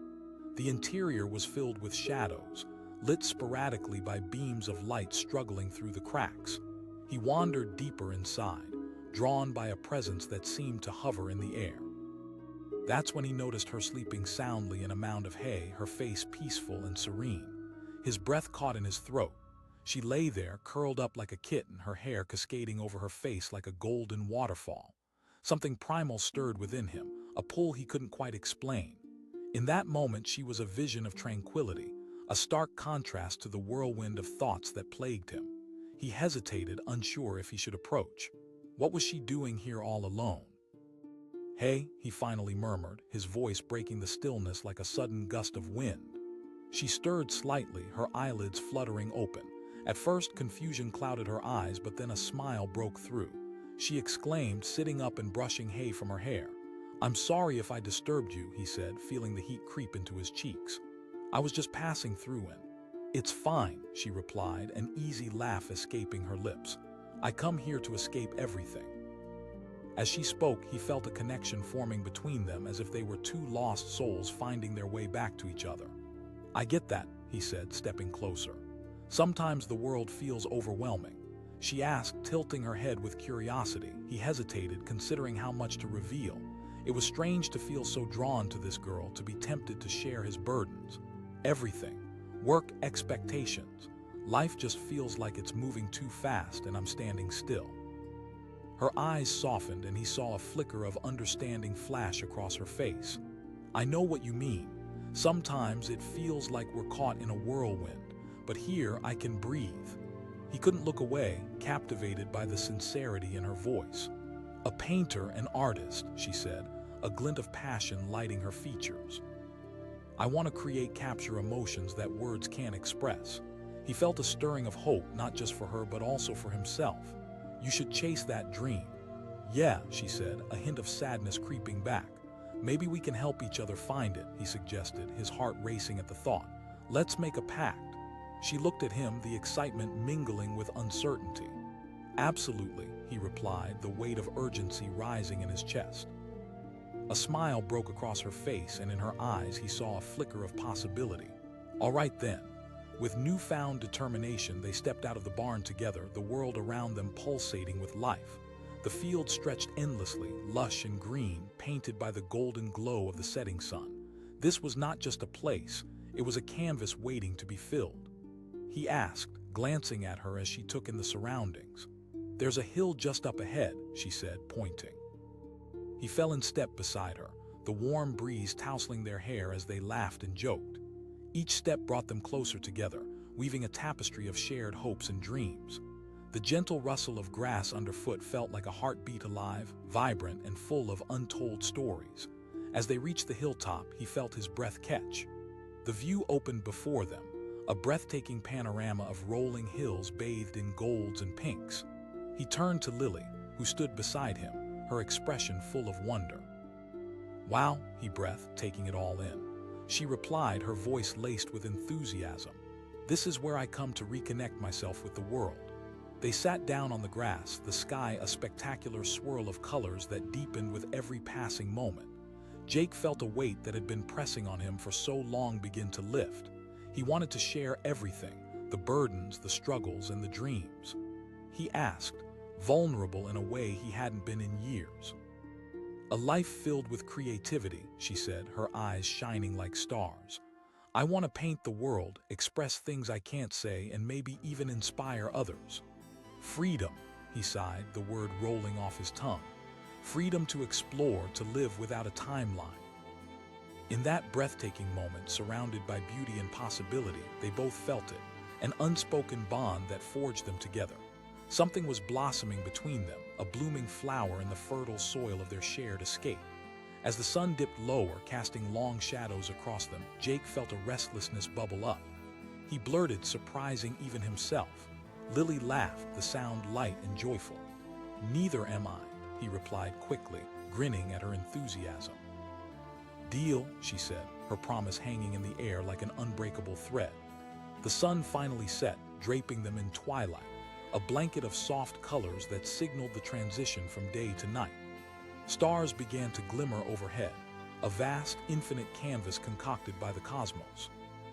The interior was filled with shadows, lit sporadically by beams of light struggling through the cracks. He wandered deeper inside, drawn by a presence that seemed to hover in the air. That's when he noticed her sleeping soundly in a mound of hay, her face peaceful and serene. His breath caught in his throat. She lay there, curled up like a kitten, her hair cascading over her face like a golden waterfall. Something primal stirred within him, a pull he couldn't quite explain. In that moment, she was a vision of tranquility, a stark contrast to the whirlwind of thoughts that plagued him. He hesitated, unsure if he should approach. What was she doing here all alone? "Hey," he finally murmured, his voice breaking the stillness like a sudden gust of wind. She stirred slightly, her eyelids fluttering open, At first, confusion clouded her eyes, but then a smile broke through. She exclaimed, sitting up and brushing hay from her hair. "I'm sorry if I disturbed you," he said, feeling the heat creep into his cheeks. "I was just passing through and—" "It's fine," she replied, an easy laugh escaping her lips. "I come here to escape everything." As she spoke, he felt a connection forming between them, as if they were two lost souls finding their way back to each other. "I get that," he said, stepping closer. "Sometimes the world feels overwhelming." She asked, tilting her head with curiosity. He hesitated, considering how much to reveal. It was strange to feel so drawn to this girl, to be tempted to share his burdens. Everything. Work, expectations. Life just feels like it's moving too fast and I'm standing still. Her eyes softened and he saw a flicker of understanding flash across her face. "I know what you mean. Sometimes it feels like we're caught in a whirlwind, but here I can breathe." He couldn't look away, captivated by the sincerity in her voice. "A painter, an artist," she said, a glint of passion lighting her features. "I want to capture emotions that words can't express." He felt a stirring of hope, not just for her but also for himself. "You should chase that dream." "Yeah," she said, a hint of sadness creeping back. "Maybe we can help each other find it," he suggested, his heart racing at the thought. "Let's make a pact." She looked at him, the excitement mingling with uncertainty. "Absolutely," he replied, the weight of urgency rising in his chest. A smile broke across her face, and in her eyes he saw a flicker of possibility. "All right then." With newfound determination, they stepped out of the barn together, the world around them pulsating with life. The field stretched endlessly, lush and green, painted by the golden glow of the setting sun. This was not just a place, it was a canvas waiting to be filled. He asked, glancing at her as she took in the surroundings. "There's a hill just up ahead," she said, pointing. He fell in step beside her, the warm breeze tousling their hair as they laughed and joked. Each step brought them closer together, weaving a tapestry of shared hopes and dreams. The gentle rustle of grass underfoot felt like a heartbeat, alive, vibrant, and full of untold stories. As they reached the hilltop, he felt his breath catch. The view opened before them, a breathtaking panorama of rolling hills bathed in golds and pinks. He turned to Lily, who stood beside him, her expression full of wonder. "Wow," he breathed, taking it all in. She replied, her voice laced with enthusiasm. "This is where I come to reconnect myself with the world." They sat down on the grass, the sky a spectacular swirl of colors that deepened with every passing moment. Jake felt a weight that had been pressing on him for so long begin to lift. He wanted to share everything, the burdens, the struggles, and the dreams. He asked, vulnerable in a way he hadn't been in years. "A life filled with creativity," she said, her eyes shining like stars. "I want to paint the world, express things I can't say, and maybe even inspire others." "Freedom," he sighed, the word rolling off his tongue. "Freedom to explore, to live without a timeline." In that breathtaking moment, surrounded by beauty and possibility, they both felt it, an unspoken bond that forged them together. Something was blossoming between them, a blooming flower in the fertile soil of their shared escape. As the sun dipped lower, casting long shadows across them, Jake felt a restlessness bubble up. He blurted, surprising even himself. Lily laughed, the sound light and joyful. "Neither am I," he replied quickly, grinning at her enthusiasm. "Deal," she said, her promise hanging in the air like an unbreakable thread. The sun finally set, draping them in twilight, a blanket of soft colors that signaled the transition from day to night. Stars began to glimmer overhead, a vast, infinite canvas concocted by the cosmos.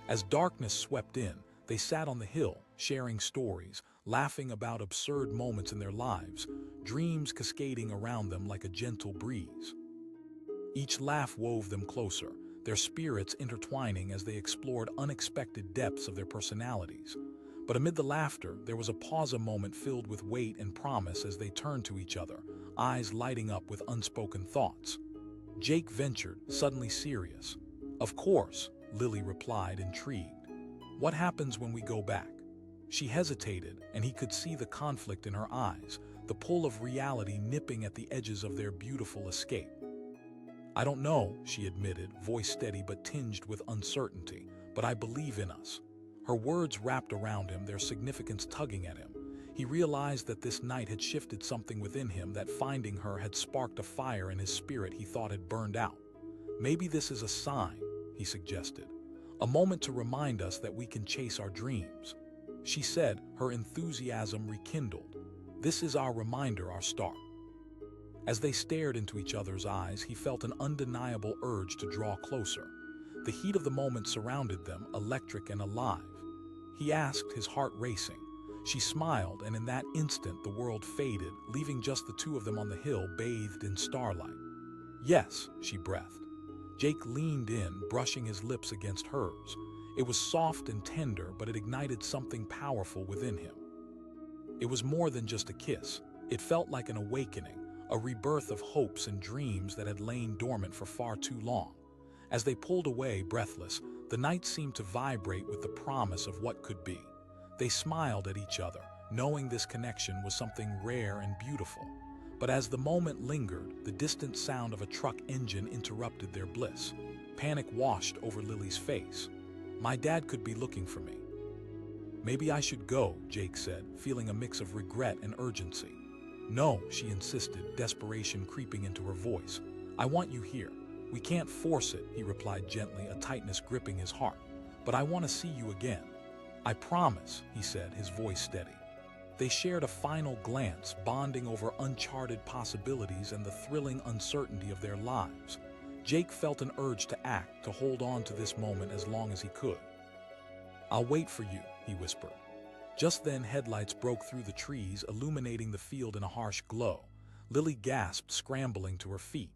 As darkness swept in, they sat on the hill, sharing stories, laughing about absurd moments in their lives, dreams cascading around them like a gentle breeze. Each laugh wove them closer, their spirits intertwining as they explored unexpected depths of their personalities. But amid the laughter, there was a pause, a moment filled with weight and promise as they turned to each other, eyes lighting up with unspoken thoughts. Jake ventured, suddenly serious. "Of course," Lily replied, intrigued. "What happens when we go back?" She hesitated, and he could see the conflict in her eyes, the pull of reality nipping at the edges of their beautiful escape. "I don't know," she admitted, voice steady but tinged with uncertainty, "but I believe in us. Her words wrapped around him, their significance tugging at him. He realized that this night had shifted something within him, that finding her had sparked a fire in his spirit he thought had burned out. Maybe this is a sign, he suggested. A moment to remind us that we can chase our dreams. She said, her enthusiasm rekindled. This is our reminder, our start. As they stared into each other's eyes, he felt an undeniable urge to draw closer. The heat of the moment surrounded them, electric and alive. He asked, his heart racing. She smiled, and in that instant the world faded, leaving just the two of them on the hill, bathed in starlight. Yes, she breathed. Jake leaned in, brushing his lips against hers. It was soft and tender, but it ignited something powerful within him. It was more than just a kiss. It felt like an awakening, a rebirth of hopes and dreams that had lain dormant for far too long. As they pulled away, breathless, the night seemed to vibrate with the promise of what could be. They smiled at each other, knowing this connection was something rare and beautiful. But as the moment lingered, the distant sound of a truck engine interrupted their bliss. Panic washed over Lily's face. My dad could be looking for me. Maybe I should go, Jake said, feeling a mix of regret and urgency. No, she insisted, desperation creeping into her voice. I want you here. We can't force it, he replied gently, a tightness gripping his heart. But I want to see you again. I promise, he said, his voice steady. They shared a final glance, bonding over uncharted possibilities and the thrilling uncertainty of their lives. Jake felt an urge to act, to hold on to this moment as long as he could. I'll wait for you, he whispered. Just then, headlights broke through the trees, illuminating the field in a harsh glow. Lily gasped, scrambling to her feet.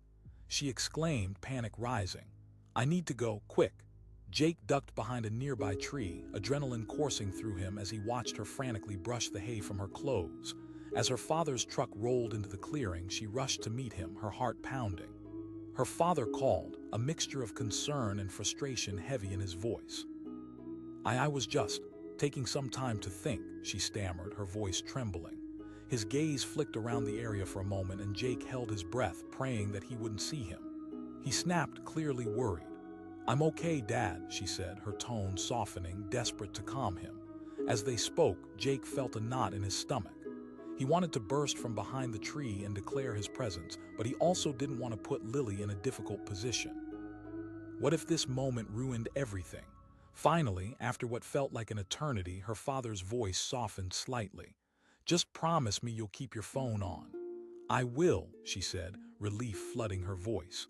She exclaimed, panic rising. I need to go, quick. Jake ducked behind a nearby tree, adrenaline coursing through him as he watched her frantically brush the hay from her clothes. As her father's truck rolled into the clearing, she rushed to meet him, her heart pounding. Her father called, a mixture of concern and frustration heavy in his voice. I was just taking some time to think, she stammered, her voice trembling. His gaze flicked around the area for a moment, and Jake held his breath, praying that he wouldn't see him. He snapped, clearly worried. I'm okay, Dad, she said, her tone softening, desperate to calm him. As they spoke, Jake felt a knot in his stomach. He wanted to burst from behind the tree and declare his presence, but he also didn't want to put Lily in a difficult position. What if this moment ruined everything? Finally, after what felt like an eternity, her father's voice softened slightly. Just promise me you'll keep your phone on. I will, she said, relief flooding her voice.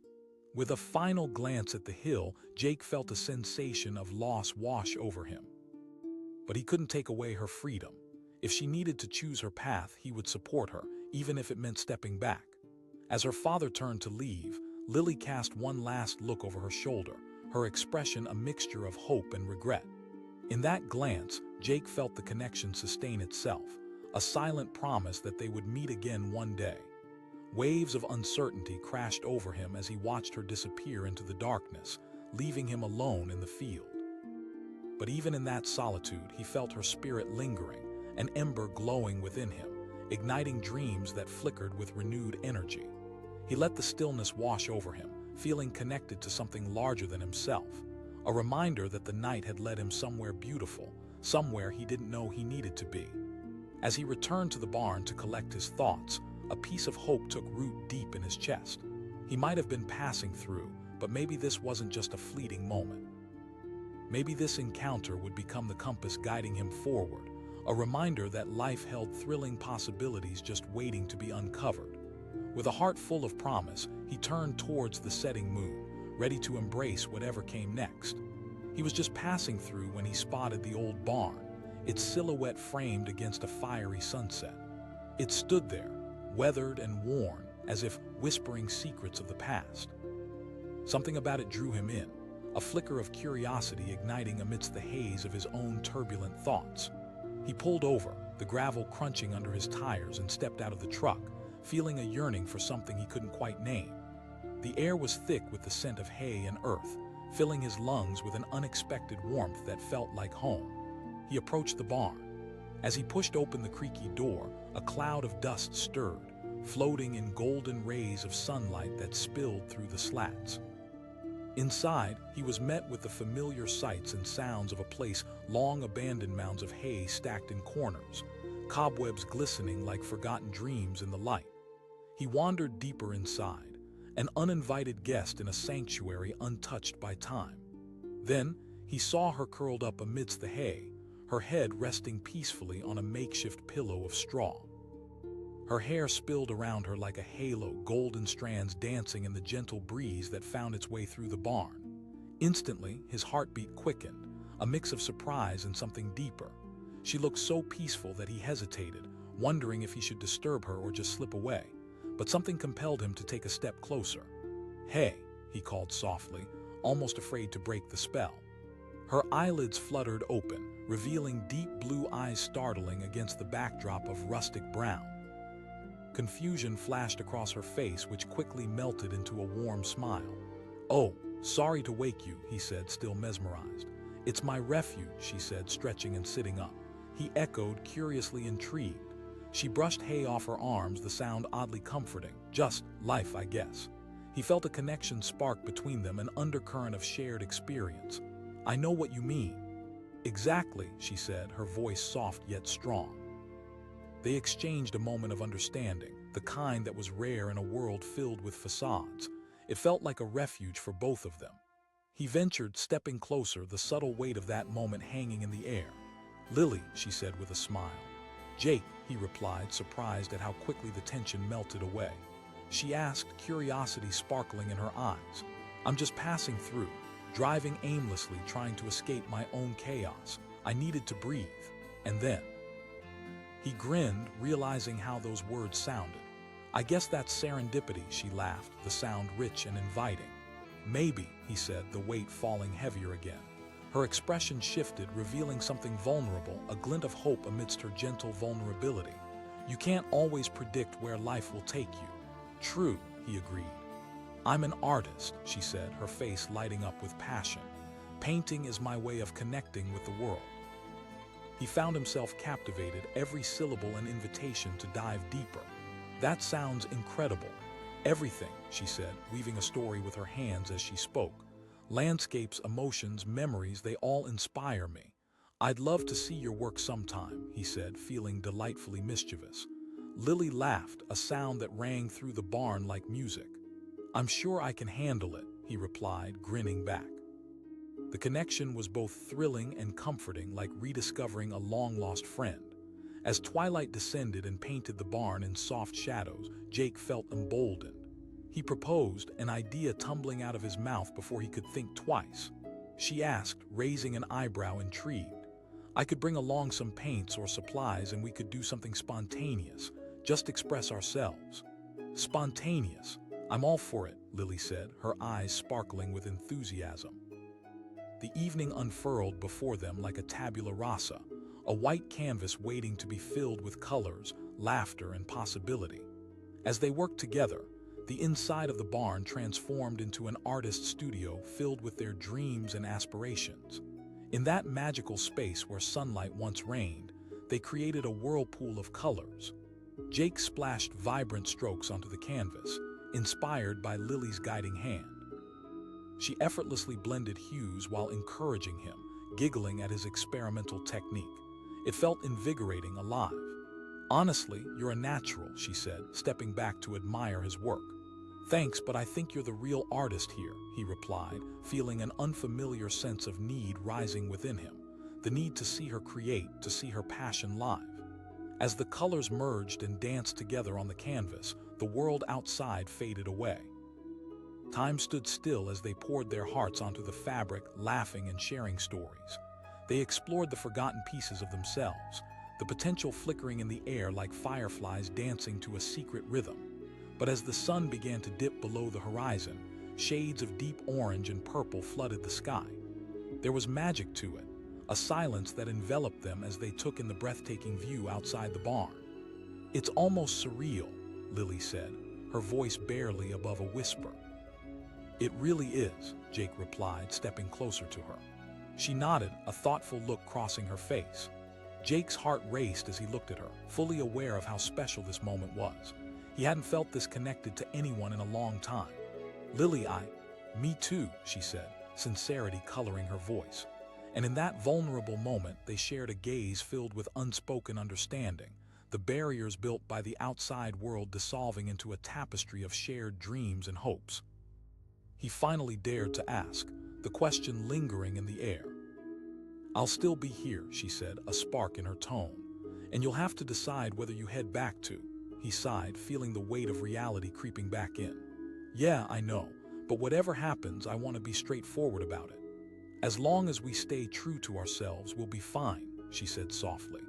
With a final glance at the hill, Jake felt a sensation of loss wash over him. But he couldn't take away her freedom. If she needed to choose her path, he would support her, even if it meant stepping back. As her father turned to leave, Lily cast one last look over her shoulder, her expression a mixture of hope and regret. In that glance, Jake felt the connection sustain itself, a silent promise that they would meet again one day. Waves of uncertainty crashed over him as he watched her disappear into the darkness, leaving him alone in the field. But even in that solitude, he felt her spirit lingering, an ember glowing within him, igniting dreams that flickered with renewed energy. He let the stillness wash over him, feeling connected to something larger than himself, a reminder that the night had led him somewhere beautiful, somewhere he didn't know he needed to be. As he returned to the barn to collect his thoughts, a piece of hope took root deep in his chest. He might have been passing through, but maybe this wasn't just a fleeting moment. Maybe this encounter would become the compass guiding him forward, a reminder that life held thrilling possibilities just waiting to be uncovered. With a heart full of promise, he turned towards the setting moon, ready to embrace whatever came next. He was just passing through when he spotted the old barn, its silhouette framed against a fiery sunset. It stood there, weathered and worn, as if whispering secrets of the past. Something about it drew him in, a flicker of curiosity igniting amidst the haze of his own turbulent thoughts. He pulled over, the gravel crunching under his tires, and stepped out of the truck, feeling a yearning for something he couldn't quite name. The air was thick with the scent of hay and earth, filling his lungs with an unexpected warmth that felt like home. He approached the barn. As he pushed open the creaky door, a cloud of dust stirred, floating in golden rays of sunlight that spilled through the slats. Inside, he was met with the familiar sights and sounds of a place long abandoned, mounds of hay stacked in corners, cobwebs glistening like forgotten dreams in the light. He wandered deeper inside, an uninvited guest in a sanctuary untouched by time. Then, he saw her curled up amidst the hay, her head resting peacefully on a makeshift pillow of straw. Her hair spilled around her like a halo, golden strands dancing in the gentle breeze that found its way through the barn. Instantly, his heartbeat quickened, a mix of surprise and something deeper. She looked so peaceful that he hesitated, wondering if he should disturb her or just slip away. But something compelled him to take a step closer. "Hey," he called softly, almost afraid to break the spell. Her eyelids fluttered open, revealing deep blue eyes startling against the backdrop of rustic brown. Confusion flashed across her face, which quickly melted into a warm smile. "Oh, sorry to wake you," he said, still mesmerized. "It's my refuge," she said, stretching and sitting up. He echoed, curiously intrigued. She brushed hay off her arms, the sound oddly comforting. "Just life, I guess." He felt a connection spark between them, an undercurrent of shared experience. "I know what you mean." "Exactly," she said, her voice soft yet strong. They exchanged a moment of understanding, the kind that was rare in a world filled with facades. It felt like a refuge for both of them. He ventured, stepping closer, the subtle weight of that moment hanging in the air. "Lily," she said with a smile. "Jake," he replied, surprised at how quickly the tension melted away. She asked, curiosity sparkling in her eyes. "I'm just passing through, driving aimlessly, trying to escape my own chaos. I needed to breathe." And then he grinned, realizing how those words sounded. "I guess that's serendipity," she laughed, the sound rich and inviting. "Maybe," he said, the weight falling heavier again. Her expression shifted, revealing something vulnerable, a glint of hope amidst her gentle vulnerability. "You can't always predict where life will take you." "True," he agreed. "I'm an artist," she said, her face lighting up with passion. "Painting is my way of connecting with the world." He found himself captivated, every syllable an invitation to dive deeper. "That sounds incredible." "Everything," she said, weaving a story with her hands as she spoke. "Landscapes, emotions, memories, they all inspire me." "I'd love to see your work sometime," he said, feeling delightfully mischievous. Lily laughed, a sound that rang through the barn like music. "I'm sure I can handle it," he replied, grinning back. The connection was both thrilling and comforting, like rediscovering a long-lost friend. As twilight descended and painted the barn in soft shadows, Jake felt emboldened. He proposed, an idea tumbling out of his mouth before he could think twice. She asked, raising an eyebrow, intrigued. "I could bring along some paints or supplies and we could do something spontaneous, just express ourselves." "Spontaneous? I'm all for it," Lily said, her eyes sparkling with enthusiasm. The evening unfurled before them like a tabula rasa, a white canvas waiting to be filled with colors, laughter, and possibility. As they worked together, the inside of the barn transformed into an artist's studio filled with their dreams and aspirations. In that magical space where sunlight once reigned, they created a whirlpool of colors. Jake splashed vibrant strokes onto the canvas, inspired by Lily's guiding hand. She effortlessly blended hues while encouraging him, giggling at his experimental technique. It felt invigorating, alive. "Honestly, you're a natural," she said, stepping back to admire his work. "Thanks, but I think you're the real artist here," he replied, feeling an unfamiliar sense of need rising within him. The need to see her create, to see her passion live. As the colors merged and danced together on the canvas, the world outside faded away. Time stood still as they poured their hearts onto the fabric, laughing and sharing stories. They explored the forgotten pieces of themselves, the potential flickering in the air like fireflies dancing to a secret rhythm. But as the sun began to dip below the horizon, shades of deep orange and purple flooded the sky. There was magic to it, a silence that enveloped them as they took in the breathtaking view outside the barn. "It's almost surreal," Lily said, her voice barely above a whisper. "It really is," Jake replied, stepping closer to her. She nodded, a thoughtful look crossing her face. Jake's heart raced as he looked at her, fully aware of how special this moment was. He hadn't felt this connected to anyone in a long time. Me too, she said, sincerity coloring her voice. And in that vulnerable moment, they shared a gaze filled with unspoken understanding, the barriers built by the outside world dissolving into a tapestry of shared dreams and hopes. He finally dared to ask, the question lingering in the air. I'll still be here, she said, a spark in her tone. And you'll have to decide whether you head back to. He sighed, feeling the weight of reality creeping back in. Yeah, I know, but whatever happens, I want to be straightforward about it. As long as we stay true to ourselves, we'll be fine, she said softly.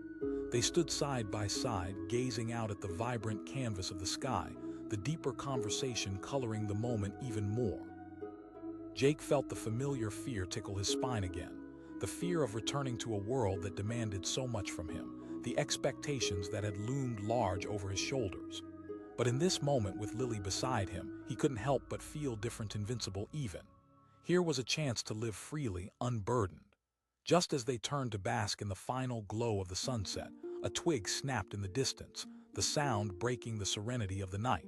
They stood side by side, gazing out at the vibrant canvas of the sky, the deeper conversation coloring the moment even more. Jake felt the familiar fear tickle his spine again, the fear of returning to a world that demanded so much from him, the expectations that had loomed large over his shoulders. But in this moment with Lily beside him, he couldn't help but feel different, invincible even. Here was a chance to live freely, unburdened. Just as they turned to bask in the final glow of the sunset, a twig snapped in the distance, the sound breaking the serenity of the night.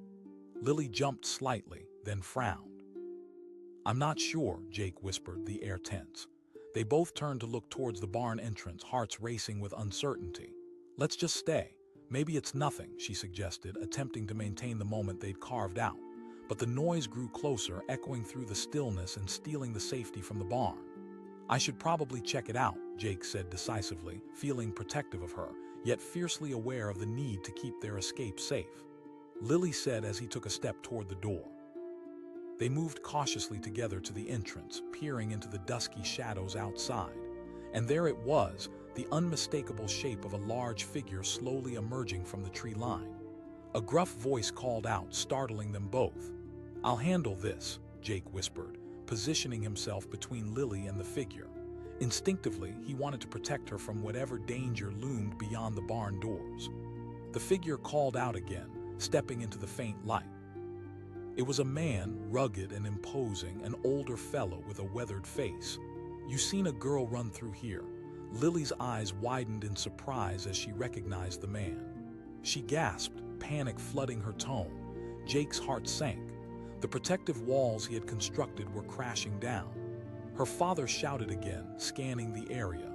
Lily jumped slightly, then frowned. I'm not sure, Jake whispered, the air tense. They both turned to look towards the barn entrance, hearts racing with uncertainty. Let's just stay. Maybe it's nothing, she suggested, attempting to maintain the moment they'd carved out. But the noise grew closer, echoing through the stillness and stealing the safety from the barn. I should probably check it out, Jake said decisively, feeling protective of her, yet fiercely aware of the need to keep their escape safe. Lily said as he took a step toward the door. They moved cautiously together to the entrance, peering into the dusky shadows outside. And there it was, the unmistakable shape of a large figure slowly emerging from the tree line. A gruff voice called out, startling them both. I'll handle this, Jake whispered, positioning himself between Lily and the figure. Instinctively, he wanted to protect her from whatever danger loomed beyond the barn doors. The figure called out again, stepping into the faint light. It was a man, rugged and imposing, an older fellow with a weathered face. You seen a girl run through here? Lily's eyes widened in surprise as she recognized the man. She gasped, panic flooding her tone. Jake's heart sank. The protective walls he had constructed were crashing down. Her father shouted again, scanning the area.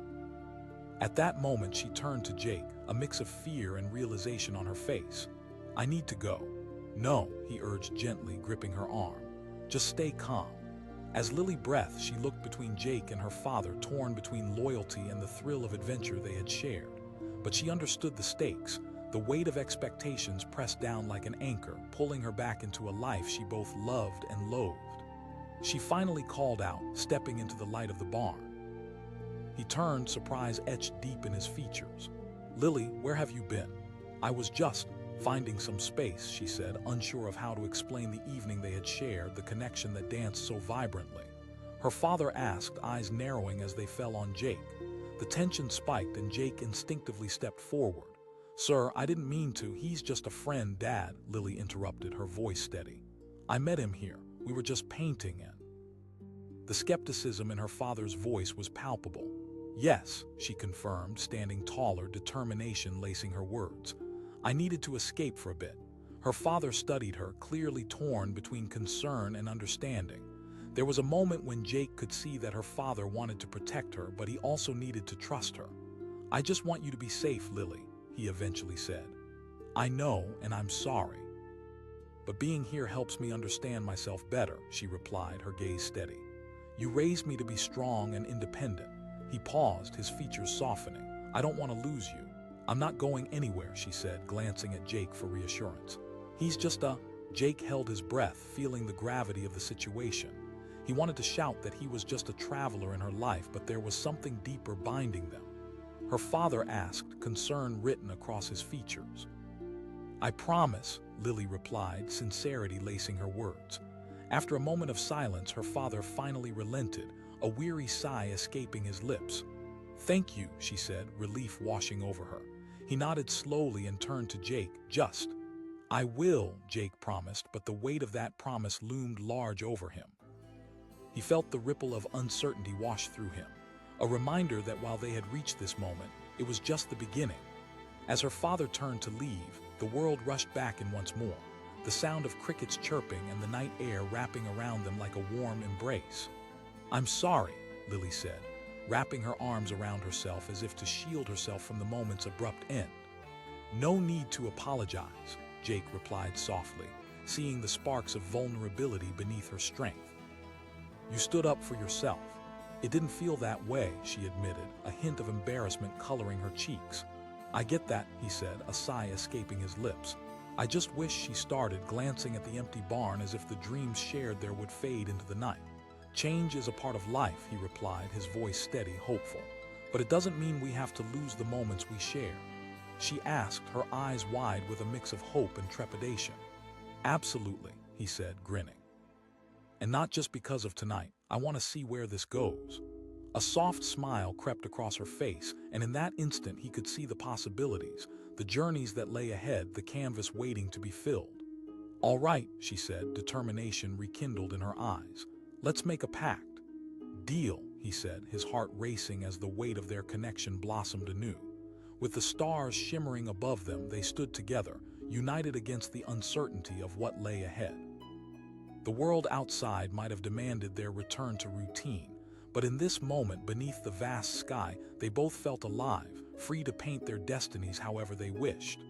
At that moment, she turned to Jake, a mix of fear and realization on her face. I need to go. No, he urged gently, gripping her arm. Just stay calm. As Lily breathed, she looked between Jake and her father, torn between loyalty and the thrill of adventure they had shared. But she understood the stakes. The weight of expectations pressed down like an anchor, pulling her back into a life she both loved and loathed. She finally called out, stepping into the light of the barn. He turned, surprise etched deep in his features. Lily, where have you been? I was just finding some space, she said, unsure of how to explain the evening they had shared, the connection that danced so vibrantly. Her father asked, eyes narrowing as they fell on Jake. The tension spiked and Jake instinctively stepped forward. Sir, I didn't mean to. He's just a friend, Dad, Lily interrupted, her voice steady. I met him here. We were just painting and... The skepticism in her father's voice was palpable. Yes, she confirmed, standing taller, determination lacing her words. I needed to escape for a bit. Her father studied her, clearly torn between concern and understanding. There was a moment when Jake could see that her father wanted to protect her, but he also needed to trust her. I just want you to be safe, Lily, he eventually said. I know, and I'm sorry. But being here helps me understand myself better, she replied, her gaze steady. You raised me to be strong and independent. He paused, his features softening. I don't want to lose you. I'm not going anywhere, she said, glancing at Jake for reassurance. He's just a... Jake held his breath, feeling the gravity of the situation. He wanted to shout that he was just a traveler in her life, but there was something deeper binding them. Her father asked, concern written across his features. I promise, Lily replied, sincerity lacing her words. After a moment of silence, her father finally relented, a weary sigh escaping his lips. Thank you, she said, relief washing over her. He nodded slowly and turned to Jake, just. I will, Jake promised, but the weight of that promise loomed large over him. He felt the ripple of uncertainty wash through him, a reminder that while they had reached this moment, it was just the beginning. As her father turned to leave, the world rushed back in once more. the sound of crickets chirping and the night air wrapping around them like a warm embrace. "I'm sorry," Lily said, wrapping her arms around herself as if to shield herself from the moment's abrupt end. "No need to apologize," Jake replied softly, seeing the sparks of vulnerability beneath her strength. "You stood up for yourself." "It didn't feel that way," she admitted, a hint of embarrassment coloring her cheeks. "I get that," he said, a sigh escaping his lips. "I just wish," she started, glancing at the empty barn as if the dreams shared there would fade into the night. "Change is a part of life," he replied, his voice steady, hopeful. "But it doesn't mean we have to lose the moments we share." She asked, her eyes wide with a mix of hope and trepidation. "Absolutely," he said, grinning. "And not just because of tonight. I want to see where this goes." A soft smile crept across her face, and in that instant he could see the possibilities, the journeys that lay ahead, the canvas waiting to be filled. "All right," she said, determination rekindled in her eyes. "Let's make a pact." "Deal," he said, his heart racing as the weight of their connection blossomed anew. With the stars shimmering above them, they stood together, united against the uncertainty of what lay ahead. The world outside might have demanded their return to routine, but in this moment beneath the vast sky, they both felt alive, free to paint their destinies however they wished.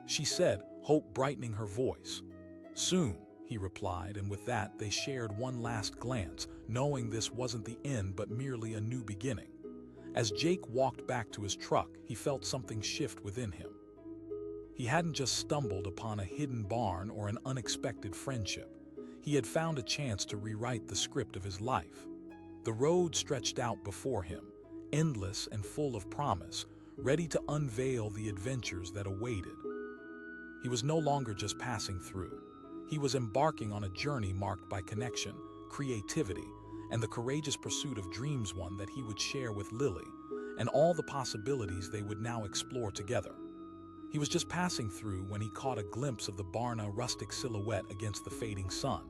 She said, hope brightening her voice. "Soon," he replied, and with that they shared one last glance, knowing this wasn't the end but merely a new beginning. As Jake walked back to his truck, he felt something shift within him. He hadn't just stumbled upon a hidden barn or an unexpected friendship. He had found a chance to rewrite the script of his life. The road stretched out before him, endless and full of promise, ready to unveil the adventures that awaited. He was no longer just passing through. He was embarking on a journey marked by connection, creativity, and the courageous pursuit of dreams, one that he would share with Lily, and all the possibilities they would now explore together. He was just passing through when he caught a glimpse of the barn, a rustic silhouette against the fading sun.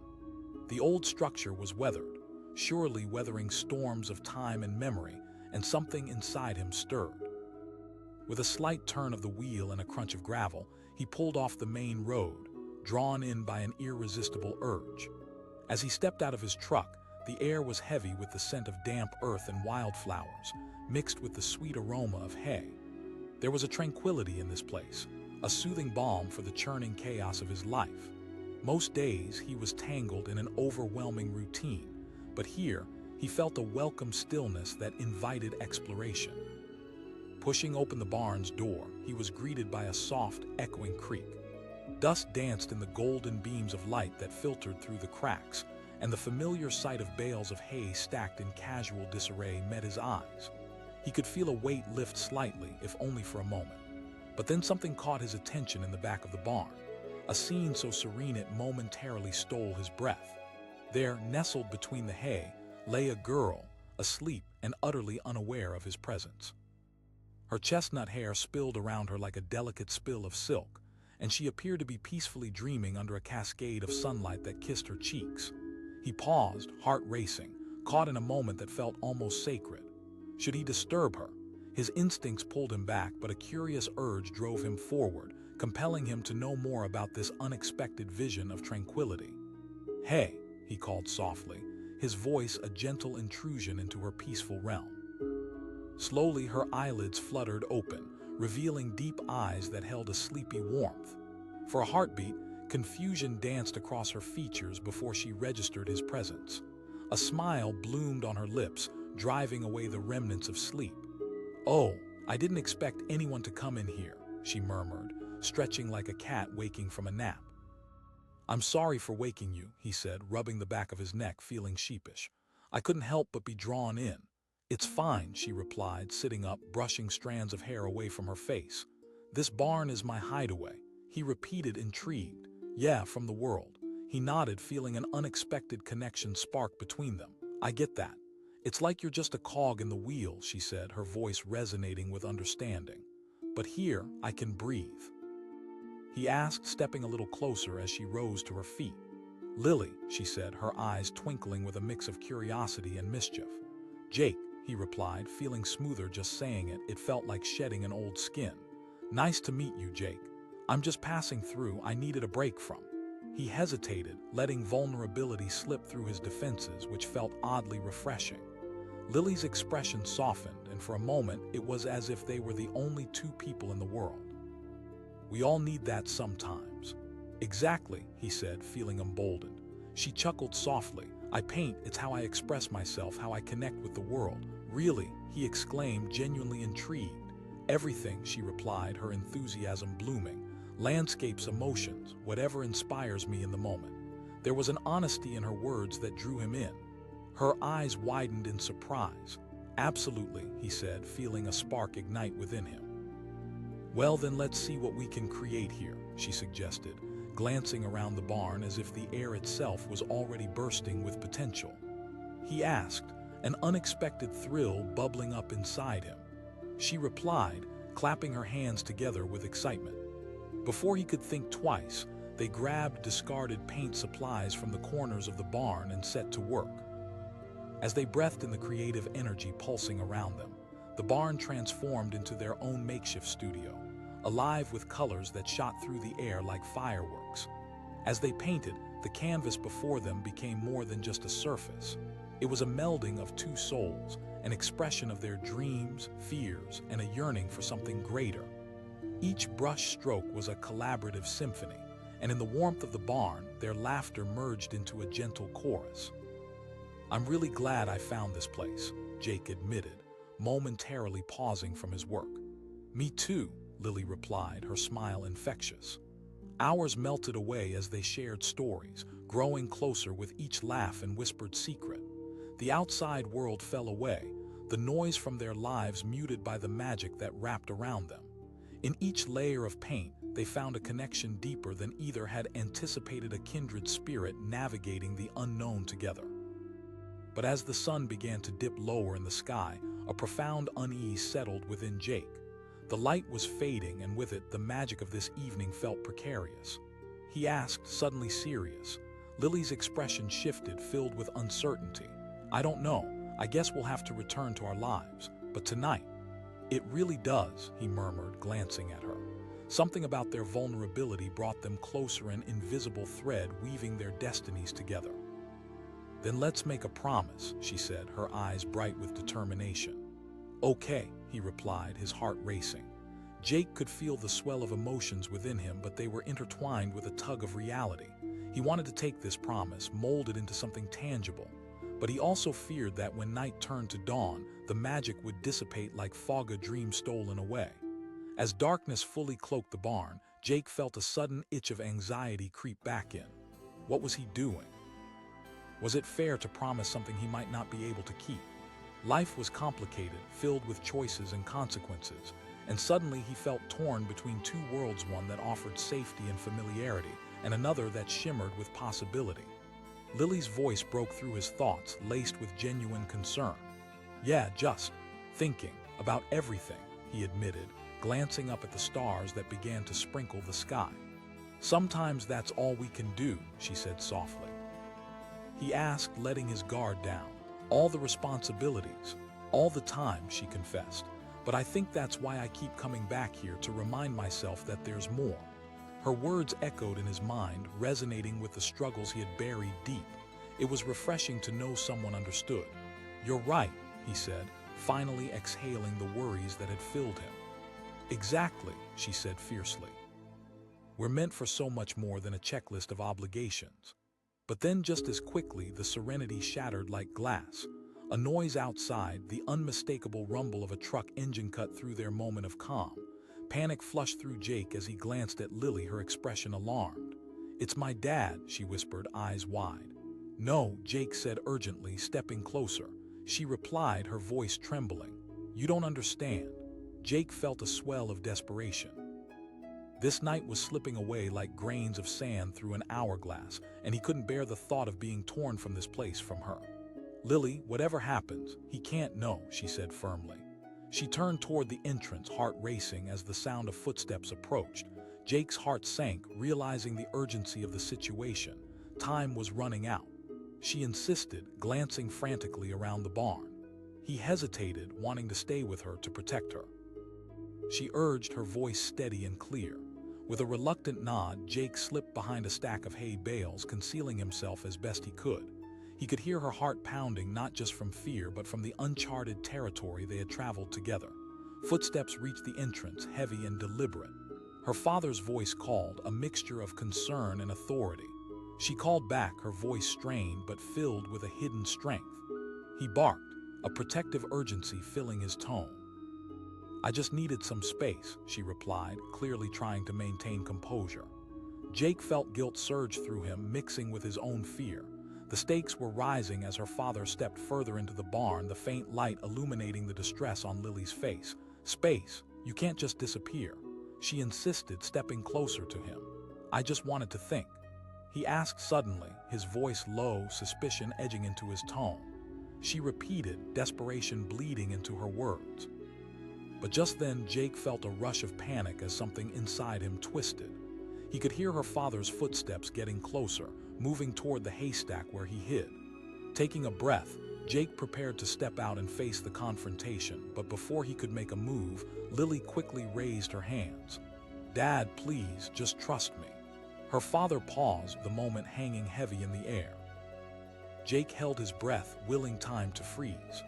The old structure was weathered, surely weathering storms of time and memory, and something inside him stirred. With a slight turn of the wheel and a crunch of gravel, he pulled off the main road, drawn in by an irresistible urge. As he stepped out of his truck, the air was heavy with the scent of damp earth and wildflowers, mixed with the sweet aroma of hay. There was a tranquility in this place, a soothing balm for the churning chaos of his life. Most days he was tangled in an overwhelming routine, but here he felt a welcome stillness that invited exploration. Pushing open the barn's door, he was greeted by a soft, echoing creak. Dust danced in the golden beams of light that filtered through the cracks, and the familiar sight of bales of hay stacked in casual disarray met his eyes. He could feel a weight lift slightly, if only for a moment. But then something caught his attention in the back of the barn, a scene so serene it momentarily stole his breath. There, nestled between the hay, lay a girl, asleep and utterly unaware of his presence. Her chestnut hair spilled around her like a delicate spill of silk, and she appeared to be peacefully dreaming under a cascade of sunlight that kissed her cheeks. He paused, heart racing, caught in a moment that felt almost sacred. Should he disturb her? His instincts pulled him back, but a curious urge drove him forward, compelling him to know more about this unexpected vision of tranquility. "Hey," he called softly, his voice a gentle intrusion into her peaceful realm. Slowly her eyelids fluttered open, revealing deep eyes that held a sleepy warmth. For a heartbeat, confusion danced across her features before she registered his presence. A smile bloomed on her lips, driving away the remnants of sleep. "Oh, I didn't expect anyone to come in here," she murmured, stretching like a cat waking from a nap. "I'm sorry for waking you," he said, rubbing the back of his neck, feeling sheepish. "I couldn't help but be drawn in." "It's fine," she replied, sitting up, brushing strands of hair away from her face. "This barn is my hideaway," he repeated, intrigued. "Yeah, from the world." He nodded, feeling an unexpected connection spark between them. "I get that. It's like you're just a cog in the wheel," she said, her voice resonating with understanding. "But here, I can breathe," he asked, stepping a little closer as she rose to her feet. "Lily," she said, her eyes twinkling with a mix of curiosity and mischief. "Jake," he replied, feeling smoother just saying it. It felt like shedding an old skin. "Nice to meet you, Jake. I'm just passing through. I needed a break from." He hesitated, letting vulnerability slip through his defenses, which felt oddly refreshing. Lily's expression softened, and for a moment it was as if they were the only two people in the world. "We all need that sometimes." "Exactly," he said, feeling emboldened. She chuckled softly. "I paint, it's how I express myself, how I connect with the world." "Really?" he exclaimed, genuinely intrigued. "Everything," she replied, her enthusiasm blooming. "Landscapes, emotions, whatever inspires me in the moment." There was an honesty in her words that drew him in. Her eyes widened in surprise. "Absolutely," he said, feeling a spark ignite within him. "Well, then let's see what we can create here," she suggested, glancing around the barn as if the air itself was already bursting with potential. He asked, an unexpected thrill bubbling up inside him. She replied, clapping her hands together with excitement. Before he could think twice, they grabbed discarded paint supplies from the corners of the barn and set to work. As they breathed in the creative energy pulsing around them, the barn transformed into their own makeshift studio, alive with colors that shot through the air like fireworks. As they painted, the canvas before them became more than just a surface. It was a melding of two souls, an expression of their dreams, fears, and a yearning for something greater. Each brush stroke was a collaborative symphony, and in the warmth of the barn, their laughter merged into a gentle chorus. "I'm really glad I found this place," Jake admitted, momentarily pausing from his work. "Me too," Lily replied, her smile infectious. Hours melted away as they shared stories, growing closer with each laugh and whispered secret. The outside world fell away, the noise from their lives muted by the magic that wrapped around them. In each layer of paint, they found a connection deeper than either had anticipated, a kindred spirit navigating the unknown together. But as the sun began to dip lower in the sky, a profound unease settled within Jake. The light was fading, and with it, the magic of this evening felt precarious. He asked, suddenly serious. Lily's expression shifted, filled with uncertainty. "I don't know. I guess we'll have to return to our lives. But tonight..." "It really does," he murmured, glancing at her. Something about their vulnerability brought them closer, an invisible thread weaving their destinies together. "Then let's make a promise," she said, her eyes bright with determination. "Okay," he replied, his heart racing. Jake could feel the swell of emotions within him, but they were intertwined with a tug of reality. He wanted to take this promise, mold it into something tangible. But he also feared that when night turned to dawn, the magic would dissipate like fog, a dream stolen away. As darkness fully cloaked the barn, Jake felt a sudden itch of anxiety creep back in. What was he doing? Was it fair to promise something he might not be able to keep? Life was complicated, filled with choices and consequences, and suddenly he felt torn between two worlds, one that offered safety and familiarity, and another that shimmered with possibility. Lily's voice broke through his thoughts, laced with genuine concern. "Yeah, just thinking about everything," he admitted, glancing up at the stars that began to sprinkle the sky. "Sometimes that's all we can do," she said softly. He asked, letting his guard down. "All the responsibilities, all the time," she confessed. "But I think that's why I keep coming back here, to remind myself that there's more." Her words echoed in his mind, resonating with the struggles he had buried deep. It was refreshing to know someone understood. "You're right," he said, finally exhaling the worries that had filled him. "Exactly," she said fiercely. "We're meant for so much more than a checklist of obligations." But then, just as quickly, the serenity shattered like glass. A noise outside, the unmistakable rumble of a truck engine, cut through their moment of calm. Panic flushed through Jake as he glanced at Lily, her expression alarmed. "It's my dad," she whispered, eyes wide. "No," Jake said urgently, stepping closer. She replied, her voice trembling. "You don't understand." Jake felt a swell of desperation. This night was slipping away like grains of sand through an hourglass, and he couldn't bear the thought of being torn from this place, from her. "Lily, whatever happens, he can't know," she said firmly. She turned toward the entrance, heart racing as the sound of footsteps approached. Jake's heart sank, realizing the urgency of the situation. Time was running out. She insisted, glancing frantically around the barn. He hesitated, wanting to stay with her to protect her. She urged, her voice steady and clear. With a reluctant nod, Jake slipped behind a stack of hay bales, concealing himself as best he could. He could hear her heart pounding, not just from fear, but from the uncharted territory they had traveled together. Footsteps reached the entrance, heavy and deliberate. Her father's voice called, a mixture of concern and authority. She called back, her voice strained but filled with a hidden strength. He barked, a protective urgency filling his tone. "I just needed some space," she replied, clearly trying to maintain composure. Jake felt guilt surge through him, mixing with his own fear. The stakes were rising as her father stepped further into the barn, the faint light illuminating the distress on Lily's face. "Space, you can't just disappear," she insisted, stepping closer to him. "I just wanted to think," he asked suddenly, his voice low, suspicion edging into his tone. She repeated, desperation bleeding into her words. But just then, Jake felt a rush of panic as something inside him twisted. He could hear her father's footsteps getting closer, moving toward the haystack where he hid. Taking a breath, Jake prepared to step out and face the confrontation, but before he could make a move, Lily quickly raised her hands. "Dad, please, just trust me." Her father paused, the moment hanging heavy in the air. Jake held his breath, willing time to freeze.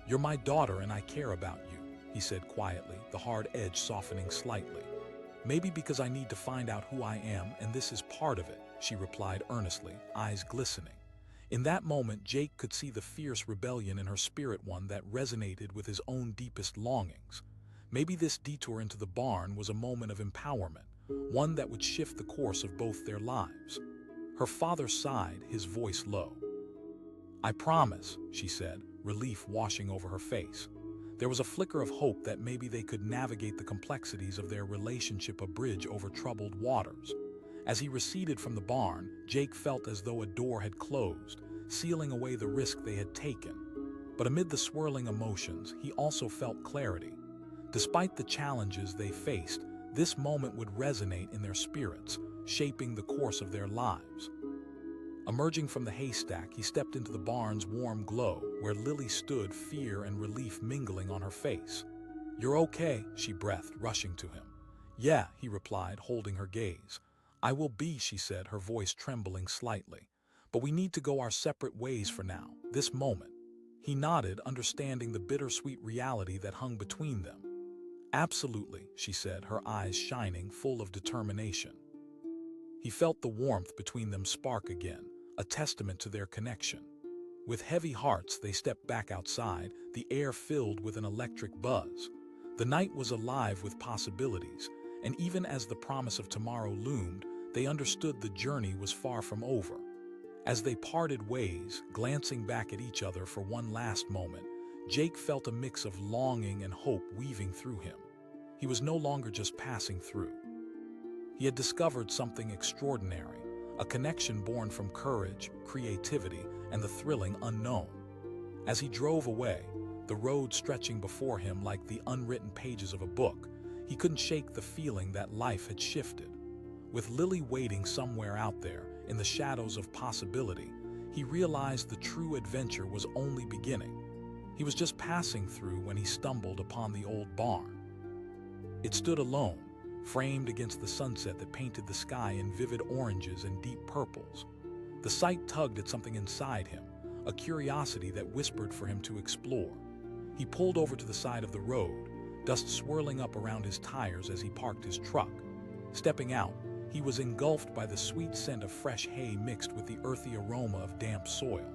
"You're my daughter and I care about you," he said quietly, the hard edge softening slightly. "Maybe because I need to find out who I am, and this is part of it," she replied earnestly, eyes glistening. In that moment, Jake could see the fierce rebellion in her spirit, one that resonated with his own deepest longings. Maybe this detour into the barn was a moment of empowerment, one that would shift the course of both their lives. Her father sighed, his voice low. "I promise," she said, relief washing over her face. There was a flicker of hope that maybe they could navigate the complexities of their relationship, a bridge over troubled waters. As he receded from the barn, Jake felt as though a door had closed, sealing away the risk they had taken. But amid the swirling emotions, he also felt clarity. Despite the challenges they faced, this moment would resonate in their spirits, shaping the course of their lives. Emerging from the haystack, he stepped into the barn's warm glow, where Lily stood, fear and relief mingling on her face. "You're okay," she breathed, rushing to him. "Yeah," he replied, holding her gaze. "I will be," she said, her voice trembling slightly. "But we need to go our separate ways for now, this moment." He nodded, understanding the bittersweet reality that hung between them. "Absolutely," she said, her eyes shining, full of determination. He felt the warmth between them spark again, a testament to their connection. With heavy hearts, they stepped back outside, the air filled with an electric buzz. The night was alive with possibilities, and even as the promise of tomorrow loomed, they understood the journey was far from over. As they parted ways, glancing back at each other for one last moment, Jake felt a mix of longing and hope weaving through him. He was no longer just passing through. He had discovered something extraordinary, a connection born from courage, creativity, and the thrilling unknown. As he drove away, the road stretching before him like the unwritten pages of a book, he couldn't shake the feeling that life had shifted. With Lily waiting somewhere out there, in the shadows of possibility, he realized the true adventure was only beginning. He was just passing through when he stumbled upon the old barn. It stood alone, framed against the sunset that painted the sky in vivid oranges and deep purples. The sight tugged at something inside him, a curiosity that whispered for him to explore. He pulled over to the side of the road, dust swirling up around his tires as he parked his truck. Stepping out, he was engulfed by the sweet scent of fresh hay mixed with the earthy aroma of damp soil.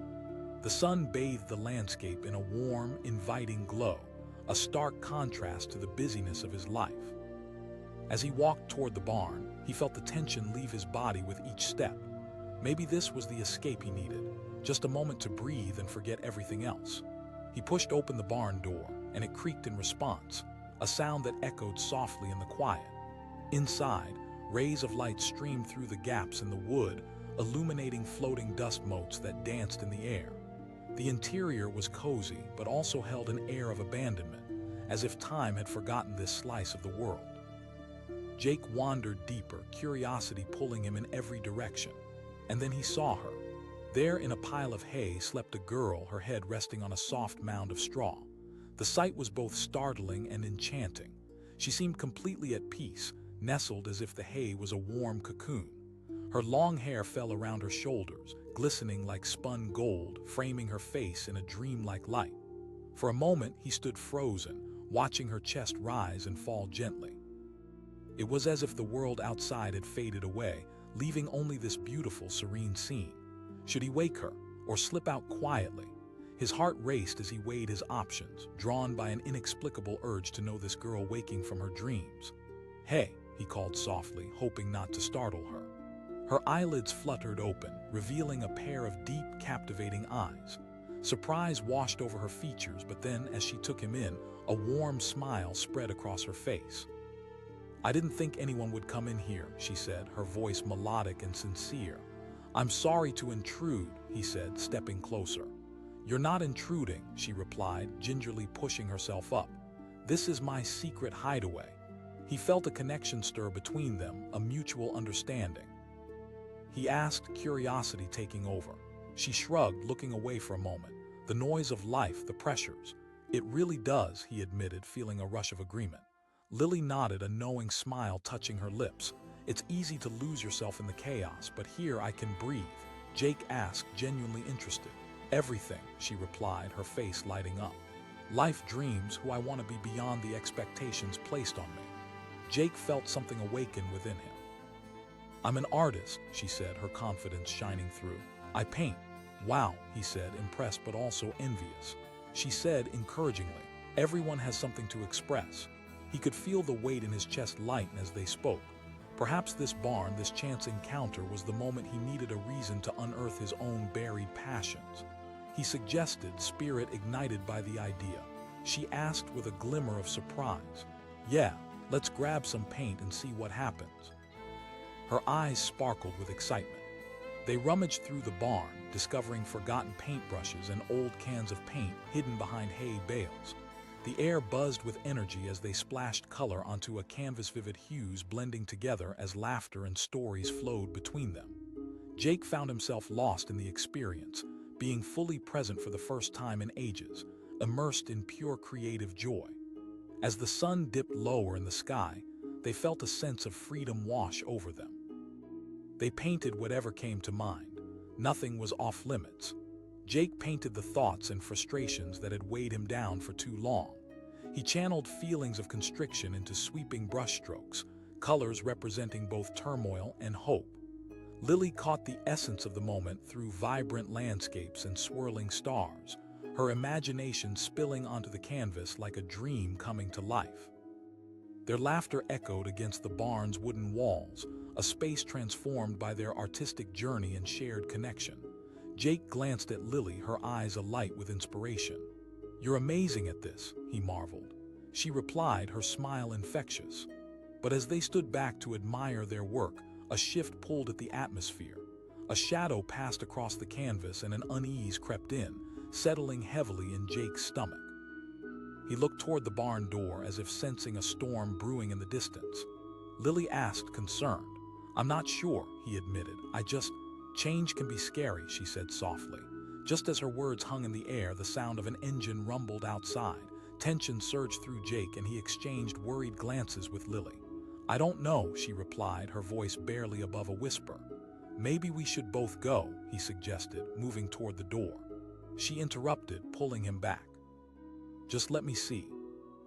The sun bathed the landscape in a warm, inviting glow, a stark contrast to the busyness of his life. As he walked toward the barn, he felt the tension leave his body with each step. Maybe this was the escape he needed, just a moment to breathe and forget everything else. He pushed open the barn door, and it creaked in response, a sound that echoed softly in the quiet. Inside, rays of light streamed through the gaps in the wood, illuminating floating dust motes that danced in the air. The interior was cozy, but also held an air of abandonment, as if time had forgotten this slice of the world. Jake wandered deeper, curiosity pulling him in every direction. And then he saw her. There in a pile of hay slept a girl, her head resting on a soft mound of straw. The sight was both startling and enchanting. She seemed completely at peace, nestled as if the hay was a warm cocoon. Her long hair fell around her shoulders, glistening like spun gold, framing her face in a dreamlike light. For a moment, he stood frozen, watching her chest rise and fall gently. It was as if the world outside had faded away, leaving only this beautiful, serene scene. Should he wake her, or slip out quietly? His heart raced as he weighed his options, drawn by an inexplicable urge to know this girl waking from her dreams. "Hey," he called softly, hoping not to startle her. Her eyelids fluttered open, revealing a pair of deep, captivating eyes. Surprise washed over her features, but then, as she took him in, a warm smile spread across her face. "I didn't think anyone would come in here," she said, her voice melodic and sincere. "I'm sorry to intrude," he said, stepping closer. "You're not intruding," she replied, gingerly pushing herself up. "This is my secret hideaway." He felt a connection stir between them, a mutual understanding. He asked, curiosity taking over. She shrugged, looking away for a moment. "The noise of life, the pressures." "It really does," he admitted, feeling a rush of agreement. Lily nodded, a knowing smile touching her lips. "It's easy to lose yourself in the chaos, but here I can breathe." Jake asked, genuinely interested. "Everything," she replied, her face lighting up. "Life, dreams, who I want to be beyond the expectations placed on me." Jake felt something awaken within him. "I'm an artist," she said, her confidence shining through. "I paint." "Wow," he said, impressed but also envious. She said encouragingly, "Everyone has something to express." He could feel the weight in his chest lighten as they spoke. Perhaps this barn, this chance encounter, was the moment he needed a reason to unearth his own buried passions. He suggested, spirit ignited by the idea. She asked with a glimmer of surprise, "Yeah, let's grab some paint and see what happens." Her eyes sparkled with excitement. They rummaged through the barn, discovering forgotten paintbrushes and old cans of paint hidden behind hay bales. The air buzzed with energy as they splashed color onto a canvas, vivid hues blending together as laughter and stories flowed between them. Jake found himself lost in the experience, being fully present for the first time in ages, immersed in pure creative joy. As the sun dipped lower in the sky, they felt a sense of freedom wash over them. They painted whatever came to mind. Nothing was off limits. Jake painted the thoughts and frustrations that had weighed him down for too long. He channeled feelings of constriction into sweeping brushstrokes, colors representing both turmoil and hope. Lily caught the essence of the moment through vibrant landscapes and swirling stars, her imagination spilling onto the canvas like a dream coming to life. Their laughter echoed against the barn's wooden walls, a space transformed by their artistic journey and shared connection. Jake glanced at Lily, her eyes alight with inspiration. "You're amazing at this," he marveled. She replied, her smile infectious. But as they stood back to admire their work, a shift pulled at the atmosphere. A shadow passed across the canvas and an unease crept in, settling heavily in Jake's stomach. He looked toward the barn door as if sensing a storm brewing in the distance. Lily asked, concerned. "I'm not sure," he admitted. Change can be scary," she said softly. Just as her words hung in the air, the sound of an engine rumbled outside. Tension surged through Jake and he exchanged worried glances with Lily. "I don't know," she replied, her voice barely above a whisper. "Maybe we should both go," he suggested, moving toward the door. She interrupted, pulling him back. "Just let me see."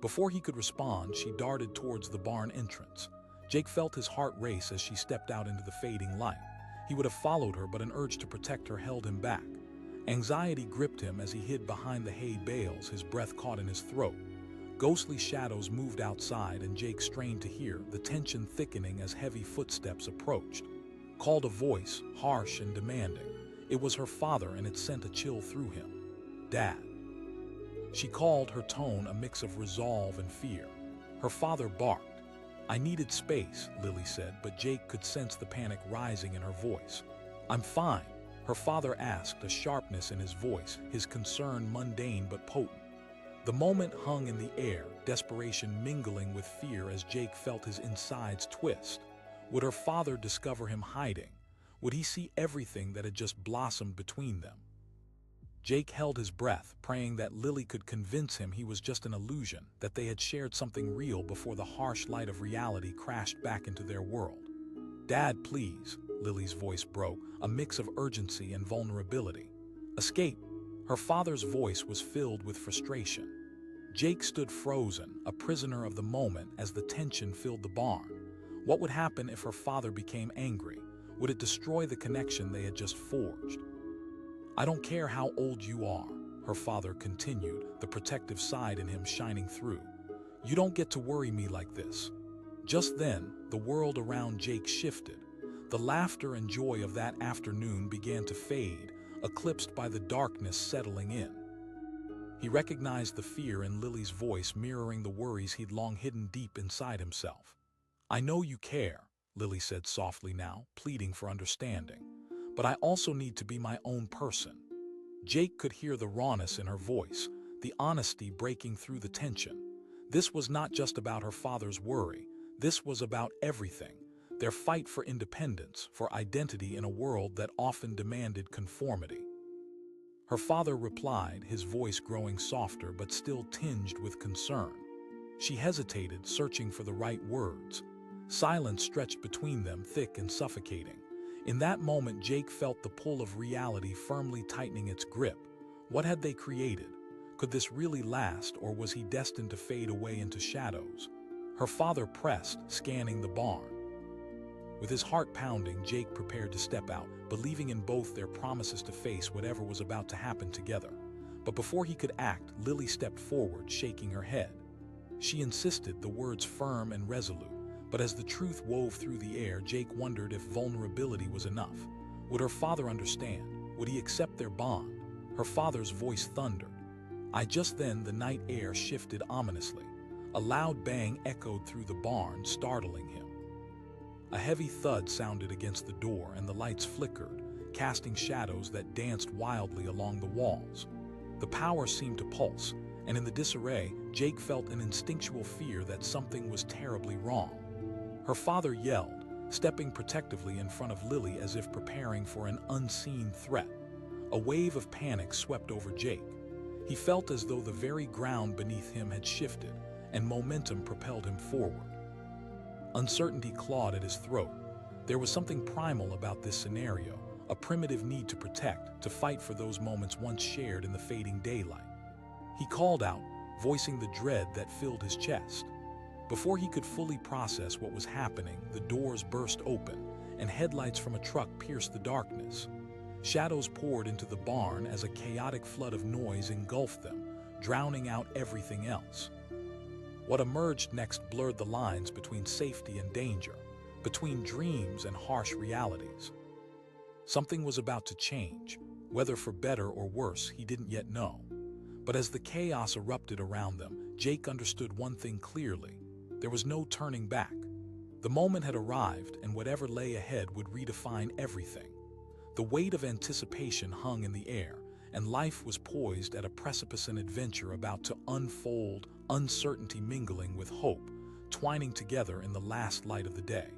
Before he could respond, she darted towards the barn entrance. Jake felt his heart race as she stepped out into the fading light. He would have followed her, but an urge to protect her held him back. Anxiety gripped him as he hid behind the hay bales, his breath caught in his throat. Ghostly shadows moved outside and Jake strained to hear, the tension thickening as heavy footsteps approached. Called a voice, harsh and demanding. It was her father and it sent a chill through him. "Dad." She called, her tone a mix of resolve and fear. Her father barked. "I needed space," Lily said, but Jake could sense the panic rising in her voice. "I'm fine," her father asked, a sharpness in his voice, his concern mundane but potent. The moment hung in the air, desperation mingling with fear as Jake felt his insides twist. Would her father discover him hiding? Would he see everything that had just blossomed between them? Jake held his breath, praying that Lily could convince him he was just an illusion, that they had shared something real before the harsh light of reality crashed back into their world. "Dad, please," Lily's voice broke, a mix of urgency and vulnerability. "Escape." Her father's voice was filled with frustration. Jake stood frozen, a prisoner of the moment as the tension filled the barn. What would happen if her father became angry? Would it destroy the connection they had just forged? "I don't care how old you are," her father continued, the protective side in him shining through. "You don't get to worry me like this." Just then, the world around Jake shifted. The laughter and joy of that afternoon began to fade, eclipsed by the darkness settling in. He recognized the fear in Lily's voice mirroring the worries he'd long hidden deep inside himself. "I know you care," Lily said softly now, pleading for understanding. "But I also need to be my own person." Jake could hear the rawness in her voice, the honesty breaking through the tension. This was not just about her father's worry. This was about everything. Their fight for independence, for identity in a world that often demanded conformity. Her father replied, his voice growing softer but still tinged with concern. She hesitated, searching for the right words. Silence stretched between them, thick and suffocating. In that moment, Jake felt the pull of reality firmly tightening its grip. What had they created? Could this really last, or was he destined to fade away into shadows? Her father pressed, scanning the barn. With his heart pounding, Jake prepared to step out, believing in both their promises to face whatever was about to happen together. But before he could act, Lily stepped forward, shaking her head. She insisted, the words firm and resolute. But as the truth wove through the air, Jake wondered if vulnerability was enough. Would her father understand? Would he accept their bond? Her father's voice thundered. Just then, the night air shifted ominously. A loud bang echoed through the barn, startling him. A heavy thud sounded against the door, and the lights flickered, casting shadows that danced wildly along the walls. The power seemed to pulse, and in the disarray, Jake felt an instinctual fear that something was terribly wrong. Her father yelled, stepping protectively in front of Lily as if preparing for an unseen threat. A wave of panic swept over Jake. He felt as though the very ground beneath him had shifted, and momentum propelled him forward. Uncertainty clawed at his throat. There was something primal about this scenario, a primitive need to protect, to fight for those moments once shared in the fading daylight. He called out, voicing the dread that filled his chest. Before he could fully process what was happening, the doors burst open, and headlights from a truck pierced the darkness. Shadows poured into the barn as a chaotic flood of noise engulfed them, drowning out everything else. What emerged next blurred the lines between safety and danger, between dreams and harsh realities. Something was about to change, whether for better or worse, he didn't yet know. But as the chaos erupted around them, Jake understood one thing clearly. There was no turning back. The moment had arrived, and whatever lay ahead would redefine everything. The weight of anticipation hung in the air, and life was poised at a precipice, an adventure about to unfold, uncertainty mingling with hope, twining together in the last light of the day.